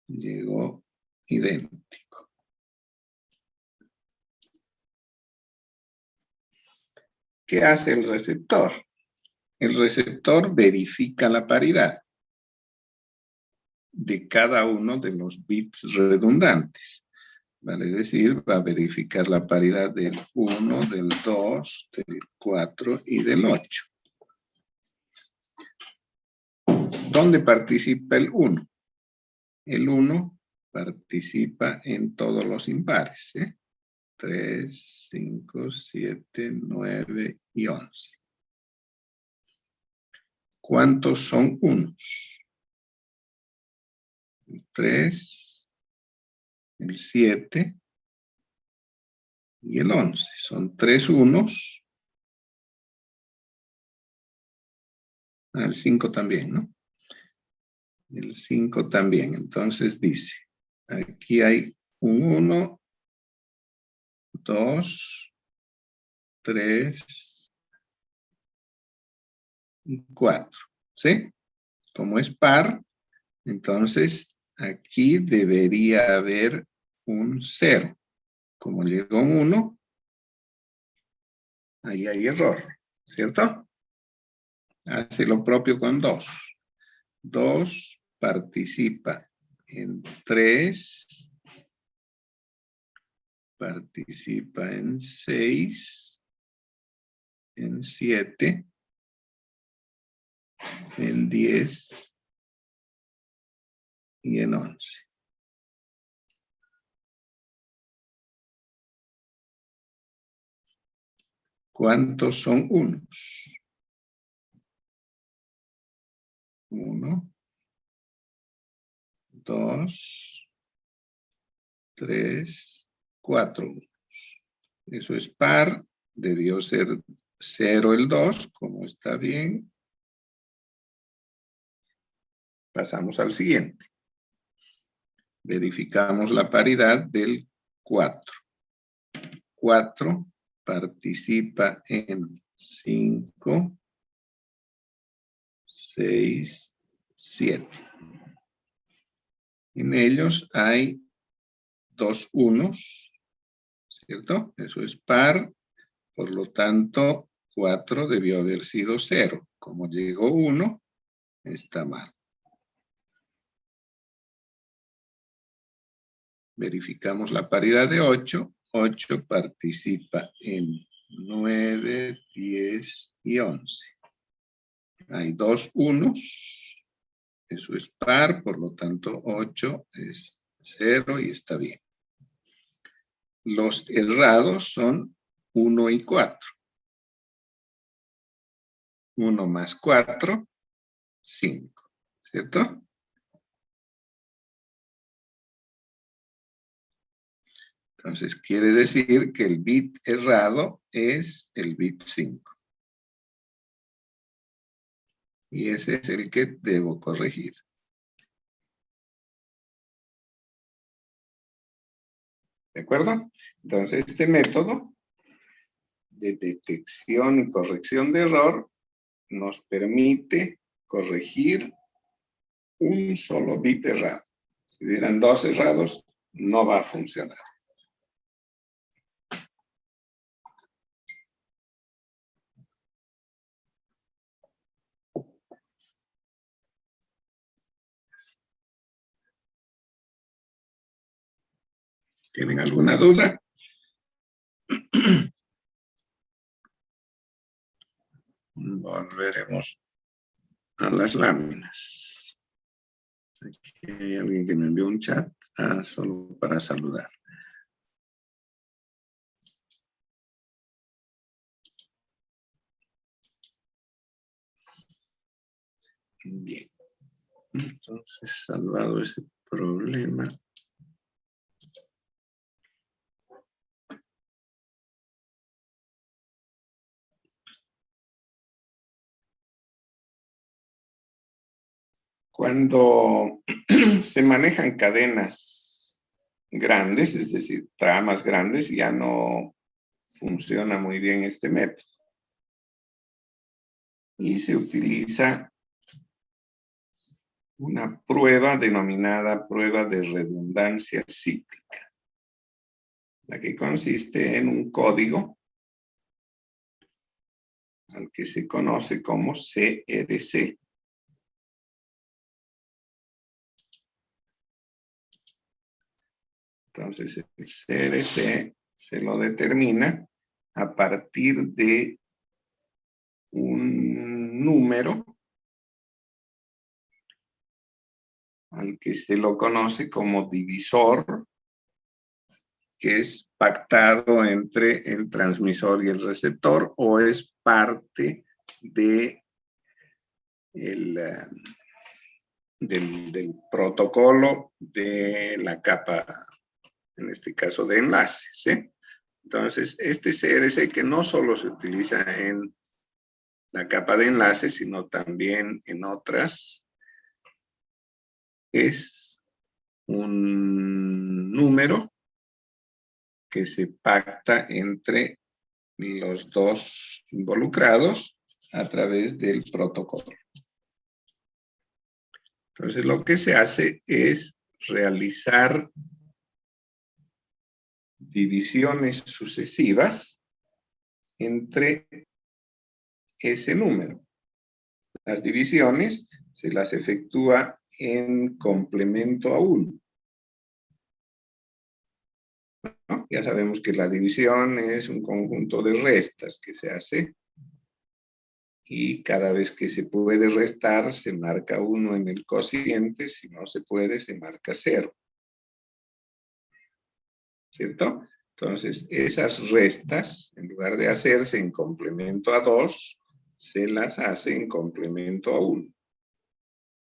llegó idéntico. ¿Qué hace el receptor? El receptor verifica la paridad de cada uno de los bits redundantes. Vale decir, va a verificar la paridad del 1, del 2, del 4 y del 8. ¿Dónde participa el 1? El 1 participa en todos los impares, 3, 5, 7, 9 y 11. ¿Cuántos son unos? El 3, el 7 y el 11. Son 3 unos. El 5 también, ¿no? El 5 también. Entonces dice, aquí hay un 1, 2, 3 y 4. ¿Sí? Como es par, entonces aquí debería haber un 0. Como llegó un 1, ahí hay error, ¿cierto? Hace lo propio con 2. 2 participa en 3, participa en 6, en 7, en 10 y en 11. ¿Cuántos son unos? 1, 2, 3, 4 unos. Eso es par. Debió ser 0 el 2, como está bien. Pasamos al siguiente. Verificamos la paridad del 4. 4 participa en 5, 6, 7. En ellos hay 2 unos, ¿cierto? Eso es par, por lo tanto, 4 debió haber sido 0. Como llegó 1, está mal. Verificamos la paridad de 8. 8 participa en 9, 10 y 11. Hay 2 unos. Eso es par, por lo tanto 8 es 0 y está bien. Los errados son 1 y 4. 1 más 4, 5. ¿Cierto? Entonces quiere decir que el bit errado es el bit 5. Y ese es el que debo corregir. ¿De acuerdo? Entonces este método de detección y corrección de error nos permite corregir un solo bit errado. Si hubieran 2 errados, no va a funcionar. ¿Tienen alguna duda? Volveremos a las láminas. Aquí hay alguien que me envió un chat, solo para saludar. Bien. Entonces, salvado ese problema. Cuando se manejan cadenas grandes, es decir, tramas grandes, ya no funciona muy bien este método. Y se utiliza una prueba denominada prueba de redundancia cíclica, la que consiste en un código al que se conoce como CRC. Entonces, el CRC se lo determina a partir de un número al que se lo conoce como divisor, que es pactado entre el transmisor y el receptor, o es parte de del protocolo de la capa, en este caso de enlace, ¿sí? Entonces, este CRC, que no solo se utiliza en la capa de enlace, sino también en otras, es un número que se pacta entre los dos involucrados a través del protocolo. Entonces, lo que se hace es realizar divisiones sucesivas entre ese número. Las divisiones se las efectúa en complemento a 1. ¿No? Ya sabemos que la división es un conjunto de restas que se hace y cada vez que se puede restar se marca 1 en el cociente, si no se puede se marca 0. ¿Cierto? Entonces, esas restas, en lugar de hacerse en complemento a 2, se las hace en complemento a 1.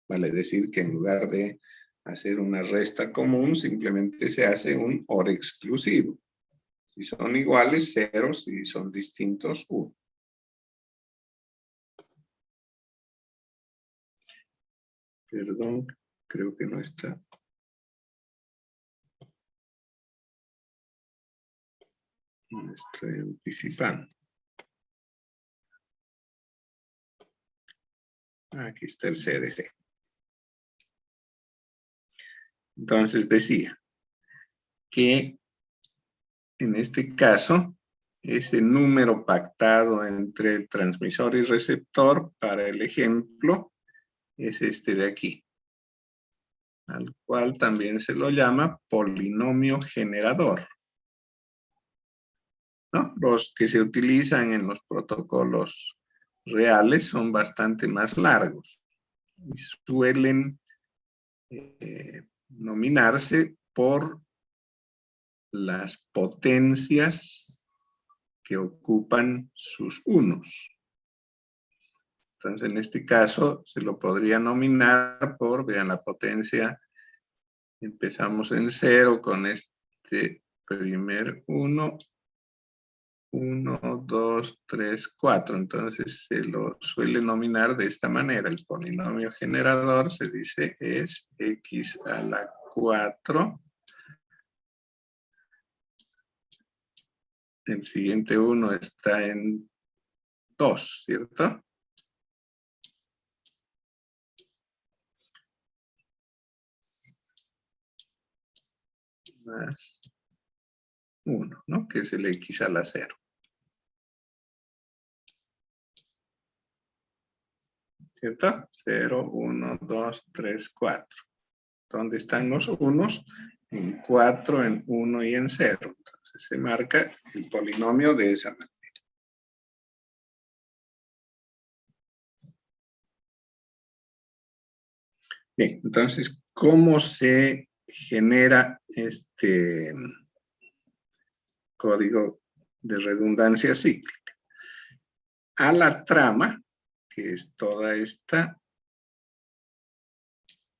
Vale decir que en lugar de hacer una resta común, simplemente se hace un OR exclusivo. Si son iguales, 0, si son distintos, 1. Perdón, creo que no está. Me estoy anticipando. Aquí está el CRC. Entonces decía que en este caso, ese número pactado entre transmisor y receptor para el ejemplo es este de aquí, al cual también se lo llama polinomio generador, ¿no? Los que se utilizan en los protocolos reales son bastante más largos y suelen nominarse por las potencias que ocupan sus unos. Entonces, en este caso, se lo podría nominar por, vean la potencia, empezamos en 0 con este primer 1, 1, 2, 3, 4. Entonces, se lo suele nominar de esta manera. El polinomio generador se dice es x a la 4 el siguiente 1 está en 2, ¿cierto? Más 1, ¿no? Que es el X a la 0. ¿Cierto? 0, 1, 2, 3, 4. ¿Dónde están los unos? En 4, en 1 y en 0. Entonces se marca el polinomio de esa manera. Bien, entonces, ¿cómo se genera este código de redundancia cíclica? A la trama, que es toda esta,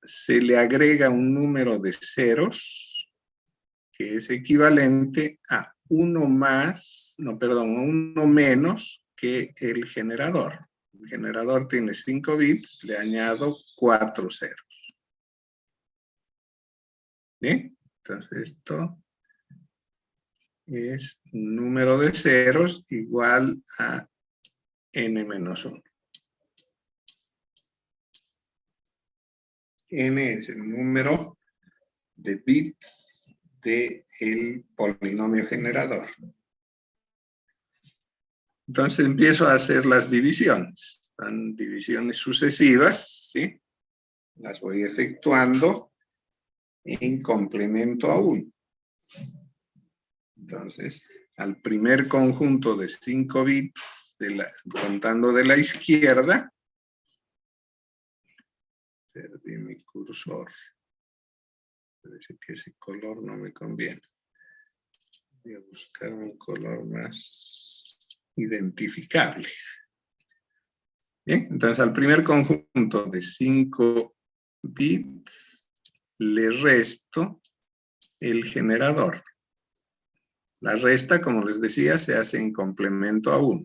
se le agrega un número de ceros que es equivalente a uno menos que el generador. El generador tiene 5 bits, le añado 4 ceros. ¿Bien? Entonces esto es un número de ceros igual a n-1. N es el número de bits del polinomio generador. Entonces empiezo a hacer las divisiones. Son divisiones sucesivas, ¿sí? Las voy efectuando en complemento a 1. Entonces, al primer conjunto de 5 bits, contando de la izquierda, perdí mi cursor. Parece que ese color no me conviene. Voy a buscar un color más identificable. Bien, entonces al primer conjunto de 5 bits le resto el generador. La resta, como les decía, se hace en complemento a 1,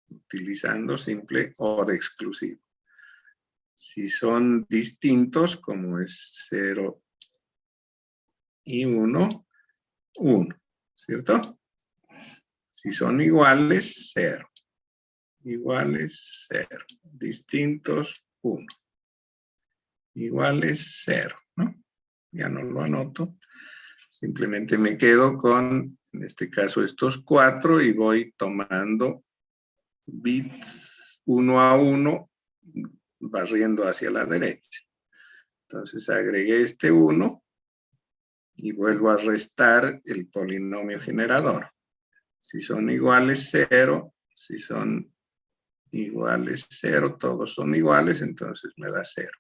utilizando simple OR exclusivo. Si son distintos, como es 0 y 1, 1, ¿cierto? Si son iguales, 0. Iguales, 0. Distintos, 1. Iguales, 0, ¿no? Ya no lo anoto. Simplemente me quedo con, en este caso, estos 4 y voy tomando bits 1 a 1, barriendo hacia la derecha. Entonces agregué este 1 y vuelvo a restar el polinomio generador. Si son iguales, 0. Si son iguales, 0. Todos son iguales, entonces me da 0.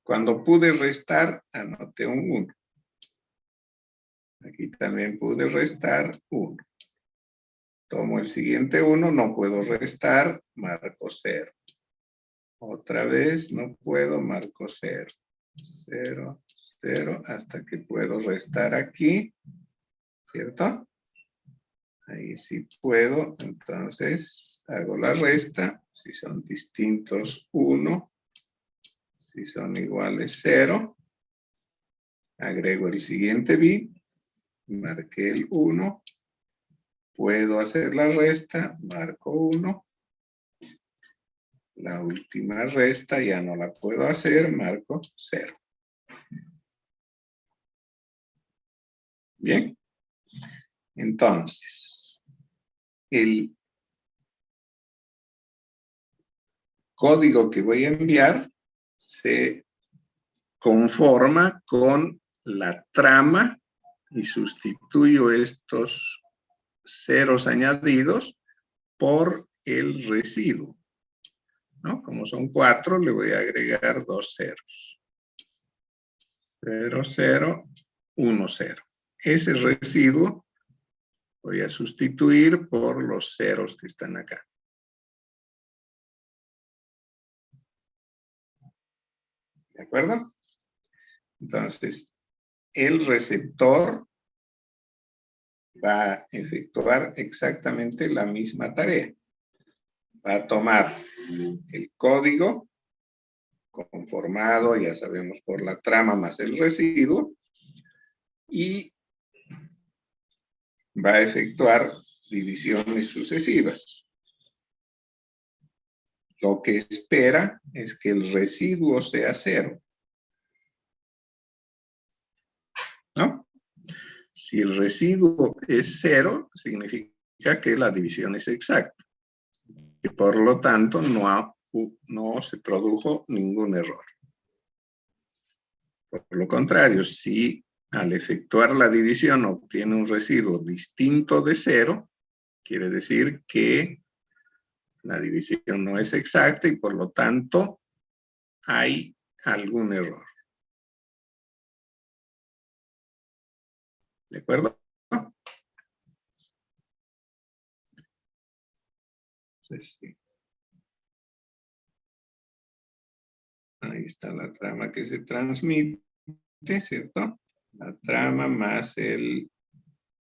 Cuando pude restar, anoté un 1. Aquí también pude restar 1. Tomo el siguiente 1, no puedo restar, marco 0. Otra vez, no puedo, marco 0. 0, 0, hasta que puedo restar aquí, ¿cierto? Ahí sí puedo, entonces hago la resta. Si son distintos, 1. Si son iguales, 0. Agrego el siguiente bit, marqué el 1. Puedo hacer la resta, marco 1. La última resta ya no la puedo hacer, marco 0. Bien. Entonces, el código que voy a enviar se conforma con la trama y sustituyo estos ceros añadidos por el residuo, ¿no? Como son 4, le voy a agregar 2 ceros. 0, 0, 1, 0. Ese residuo voy a sustituir por los ceros que están acá. ¿De acuerdo? Entonces, el receptor va a efectuar exactamente la misma tarea. Va a tomar el código conformado, ya sabemos, por la trama más el residuo, y va a efectuar divisiones sucesivas. Lo que espera es que el residuo sea 0. ¿No? Si el residuo es 0, significa que la división es exacta. Y por lo tanto no se produjo ningún error. Por lo contrario, si al efectuar la división obtiene un residuo distinto de 0, quiere decir que la división no es exacta y por lo tanto hay algún error. ¿De acuerdo? Sí. Ahí está la trama que se transmite, ¿cierto? La trama más el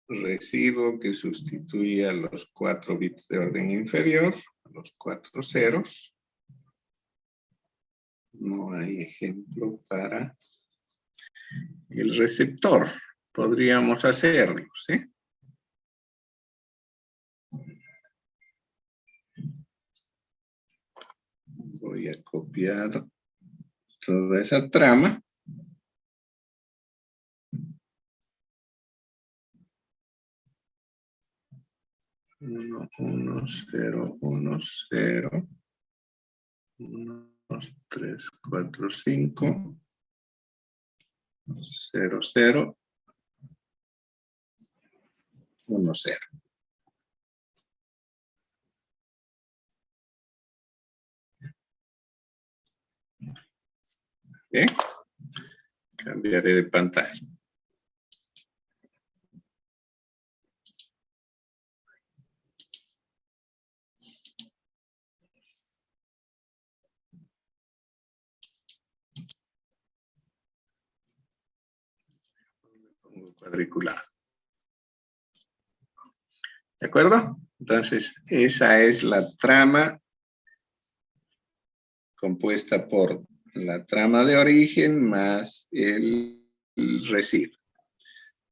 residuo que sustituye a los 4 bits de orden inferior, a los 4 ceros. No hay ejemplo para el receptor. Podríamos hacerlo, ¿sí? Voy a copiar toda esa trama. 1, 1, 0, 1, 0. 1, 2, 3, 4, 5. 0, 0. 1, 0. ¿Bien? Cambiaré de pantalla. Pongo cuadriculado. ¿De acuerdo? Entonces, esa es la trama compuesta por la trama de origen más el residuo.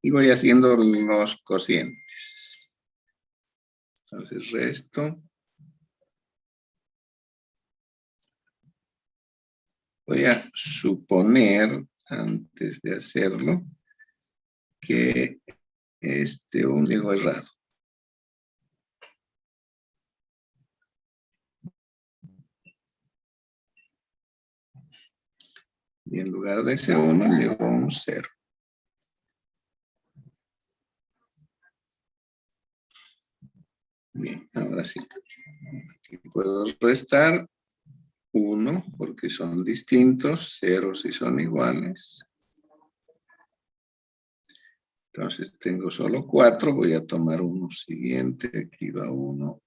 Y voy haciendo los cocientes. Entonces, resto. Voy a suponer, antes de hacerlo, que este llegó errado. Y en lugar de ese 1, llegó un 0. Bien, ahora sí. Aquí puedo restar 1 porque son distintos, 0 si son iguales. Entonces tengo solo 4, voy a tomar uno siguiente, aquí va 1.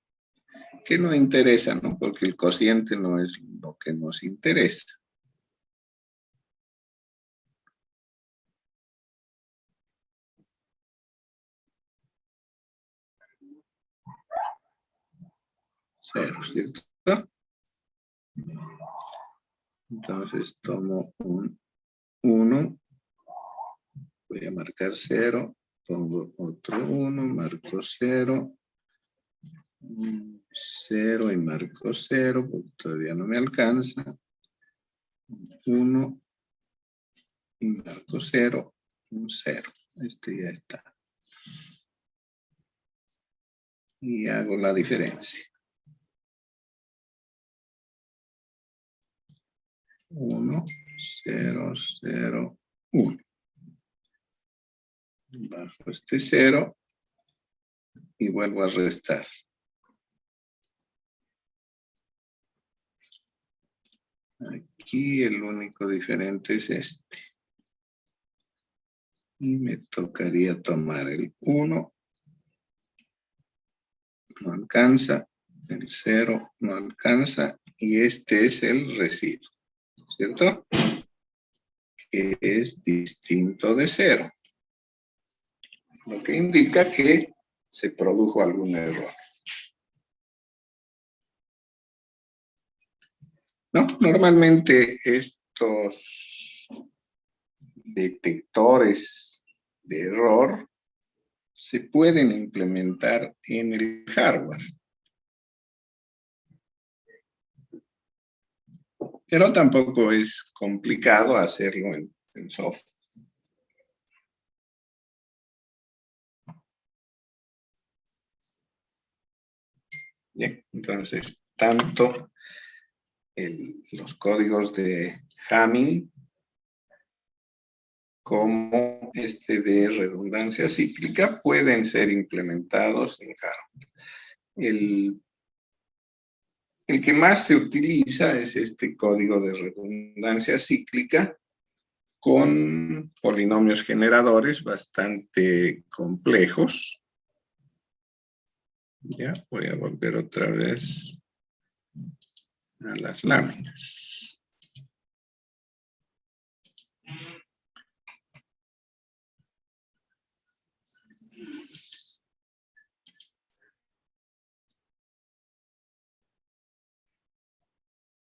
Que no interesa, ¿no? Porque el cociente no es lo que nos interesa. Cero, ¿cierto? Entonces tomo un 1, voy a marcar 0, pongo otro 1, marco 0, 0 y marco 0, porque todavía no me alcanza, 1 y marco 0, un 0, este ya está. Y hago la diferencia. 1, 0, 0, 1. Bajo este 0 y vuelvo a restar. Aquí el único diferente es este. Y me tocaría tomar el 1. No alcanza. El 0 no alcanza. Y este es el residuo. ¿Cierto? Que es distinto de 0. Lo que indica que se produjo algún error. ¿No? Normalmente estos detectores de error se pueden implementar en el hardware. Pero tampoco es complicado hacerlo en software. Bien, entonces, tanto los códigos de Hamming como de redundancia cíclica pueden ser implementados en hardware. El que más se utiliza es este código de redundancia cíclica con polinomios generadores bastante complejos. Ya, voy a volver otra vez a las láminas.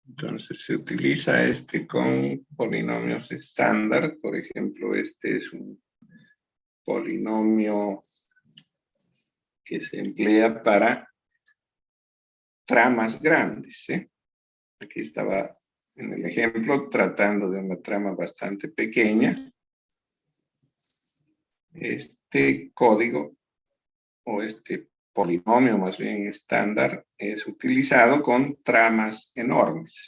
Entonces se utiliza con polinomios estándar. Por ejemplo, este es un polinomio que se emplea para tramas grandes. Aquí estaba en el ejemplo tratando de una trama bastante pequeña. Este código o polinomio más bien estándar es utilizado con tramas enormes.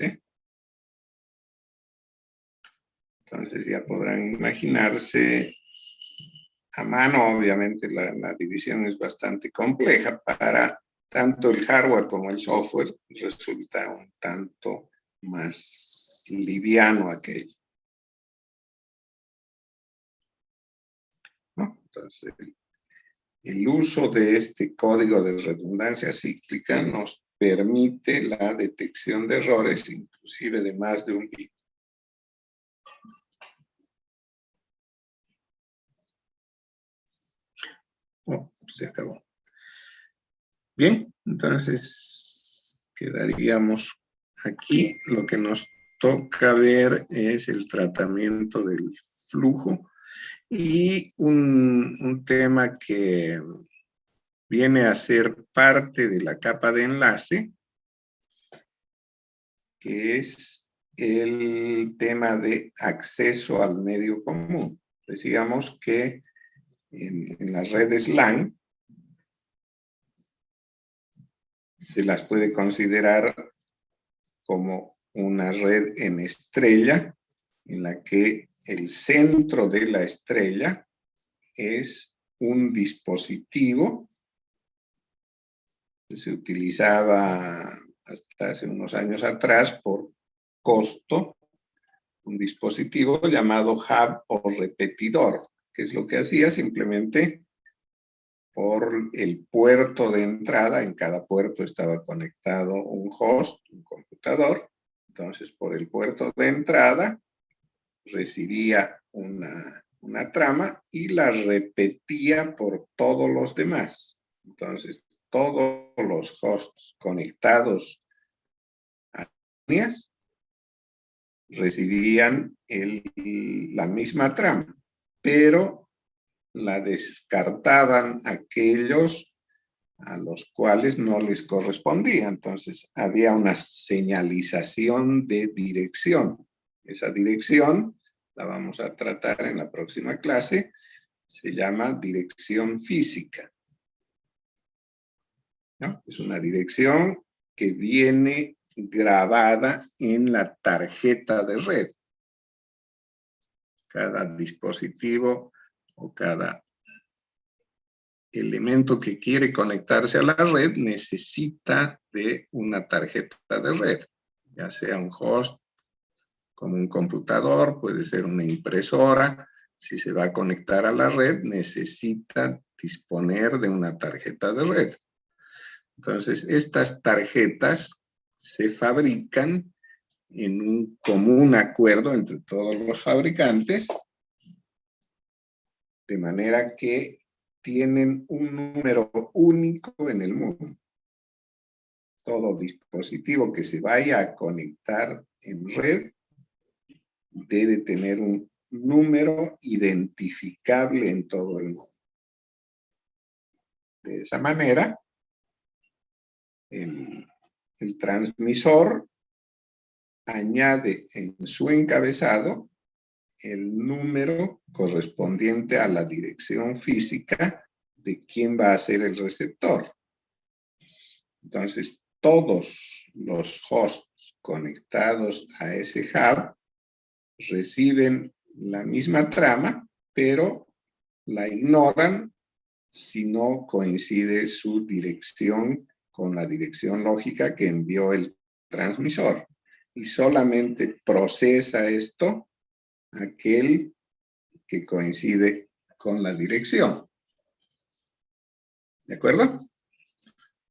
Entonces ya podrán imaginarse, a mano obviamente la división es bastante compleja. Para tanto el hardware como el software resulta un tanto más liviano aquello, ¿no? Entonces el uso de este código de redundancia cíclica nos permite la detección de errores, inclusive de más de un bit. Oh, se acabó. Bien, entonces quedaríamos aquí. Lo que nos toca ver es el tratamiento del flujo y un tema que viene a ser parte de la capa de enlace, que es el tema de acceso al medio común. Decíamos que en las redes LAN se las puede considerar como una red en estrella, en la que el centro de la estrella es un dispositivo que se utilizaba hasta hace unos años atrás por costo, un dispositivo llamado hub o repetidor, que es lo que hacía simplemente por el puerto de entrada. En cada puerto estaba conectado un host, un computador. Entonces, por el puerto de entrada recibía una trama y la repetía por todos los demás. Entonces, todos los hosts conectados a líneas recibían la misma trama, pero la descartaban aquellos a los cuales no les correspondía. Entonces, había una señalización de dirección. Esa dirección la vamos a tratar en la próxima clase. Se llama dirección física, ¿no? Es una dirección que viene grabada en la tarjeta de red. Cada dispositivo o cada elemento que quiere conectarse a la red necesita de una tarjeta de red, ya sea un host como un computador, puede ser una impresora. Si se va a conectar a la red, necesita disponer de una tarjeta de red. Entonces, estas tarjetas se fabrican en un común acuerdo entre todos los fabricantes, de manera que tienen un número único en el mundo. Todo dispositivo que se vaya a conectar en red debe tener un número identificable en todo el mundo. De esa manera, el transmisor añade en su encabezado el número correspondiente a la dirección física de quién va a ser el receptor. Entonces, todos los hosts conectados a ese hub reciben la misma trama, pero la ignoran si no coincide su dirección con la dirección lógica que envió el transmisor. Y solamente procesa esto aquel que coincide con la dirección. ¿De acuerdo?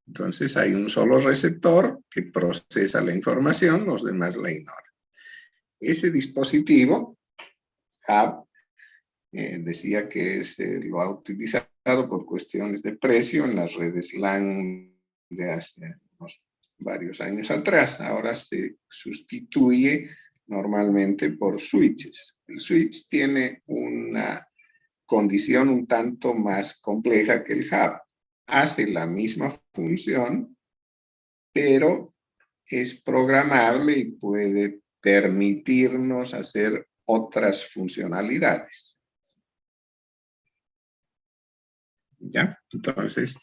Entonces hay un solo receptor que procesa la información, los demás la ignoran. Ese dispositivo, hub, decía que lo ha utilizado por cuestiones de precio en las redes LAN de hace varios años atrás. Ahora se sustituye normalmente por switches. El switch tiene una condición un tanto más compleja que el hub. Hace la misma función, pero es programable y puede permitirnos hacer otras funcionalidades. ¿Ya? Entonces,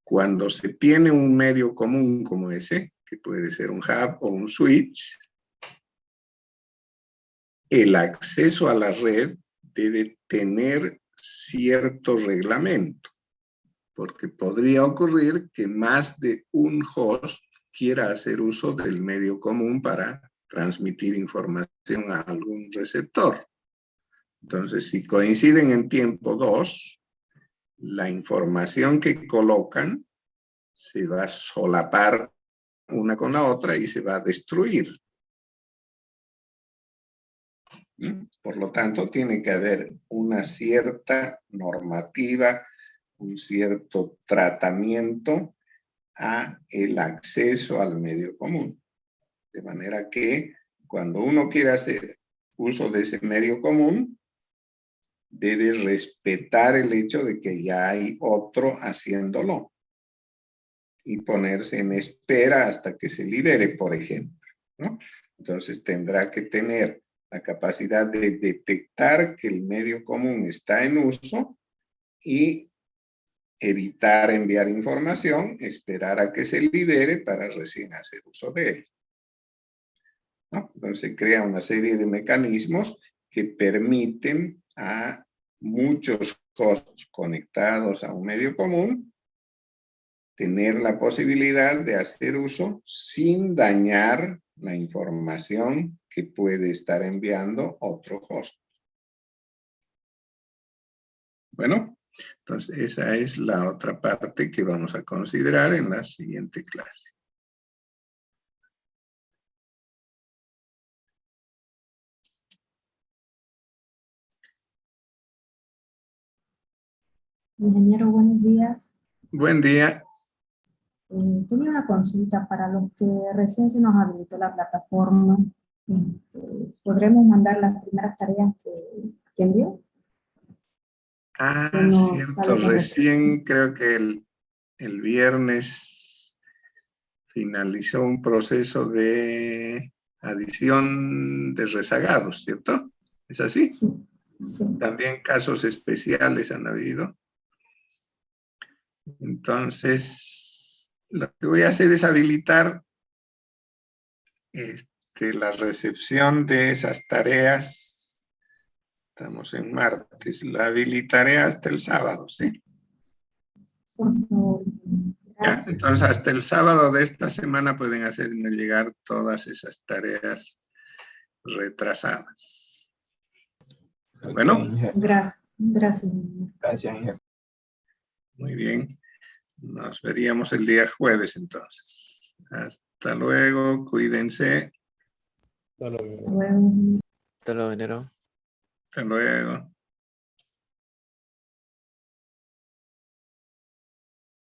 cuando se tiene un medio común como ese, que puede ser un hub o un switch, el acceso a la red debe tener cierto reglamento, porque podría ocurrir que más de un host quiera hacer uso del medio común para transmitir información a algún receptor. Entonces, si coinciden en tiempo 2, la información que colocan se va a solapar una con la otra y se va a destruir. Por lo tanto, tiene que haber una cierta normativa, un cierto tratamiento a el acceso al medio común. De manera que cuando uno quiere hacer uso de ese medio común, debe respetar el hecho de que ya hay otro haciéndolo y ponerse en espera hasta que se libere, por ejemplo, ¿no? Entonces tendrá que tener la capacidad de detectar que el medio común está en uso y evitar enviar información, esperar a que se libere para recién hacer uso de él, ¿no? Entonces crea una serie de mecanismos que permiten a muchos hosts conectados a un medio común tener la posibilidad de hacer uso sin dañar la información que puede estar enviando otro host. Bueno, entonces esa es la otra parte que vamos a considerar en la siguiente clase. Ingeniero, buenos días. Buen día. Tenía una consulta para los que recién se nos habilitó la plataforma. ¿Podremos mandar las primeras tareas que envió? Ah, No cierto. sabe los Recién creo que el viernes finalizó un proceso de adición de rezagados, ¿cierto? ¿Es así? Sí, sí. También casos especiales han habido. Entonces, lo que voy a hacer es habilitar la recepción de esas tareas. Estamos en martes. La habilitaré hasta el sábado, ¿sí? Por favor. ¿Ya? Gracias. Entonces, hasta el sábado de esta semana pueden hacerme llegar todas esas tareas retrasadas. Bueno. Gracias. Gracias. Gracias, ingeniero. Muy bien. Nos veríamos el día jueves entonces. Hasta luego, cuídense. Hasta luego. Bueno. Hasta luego, enero. Hasta luego.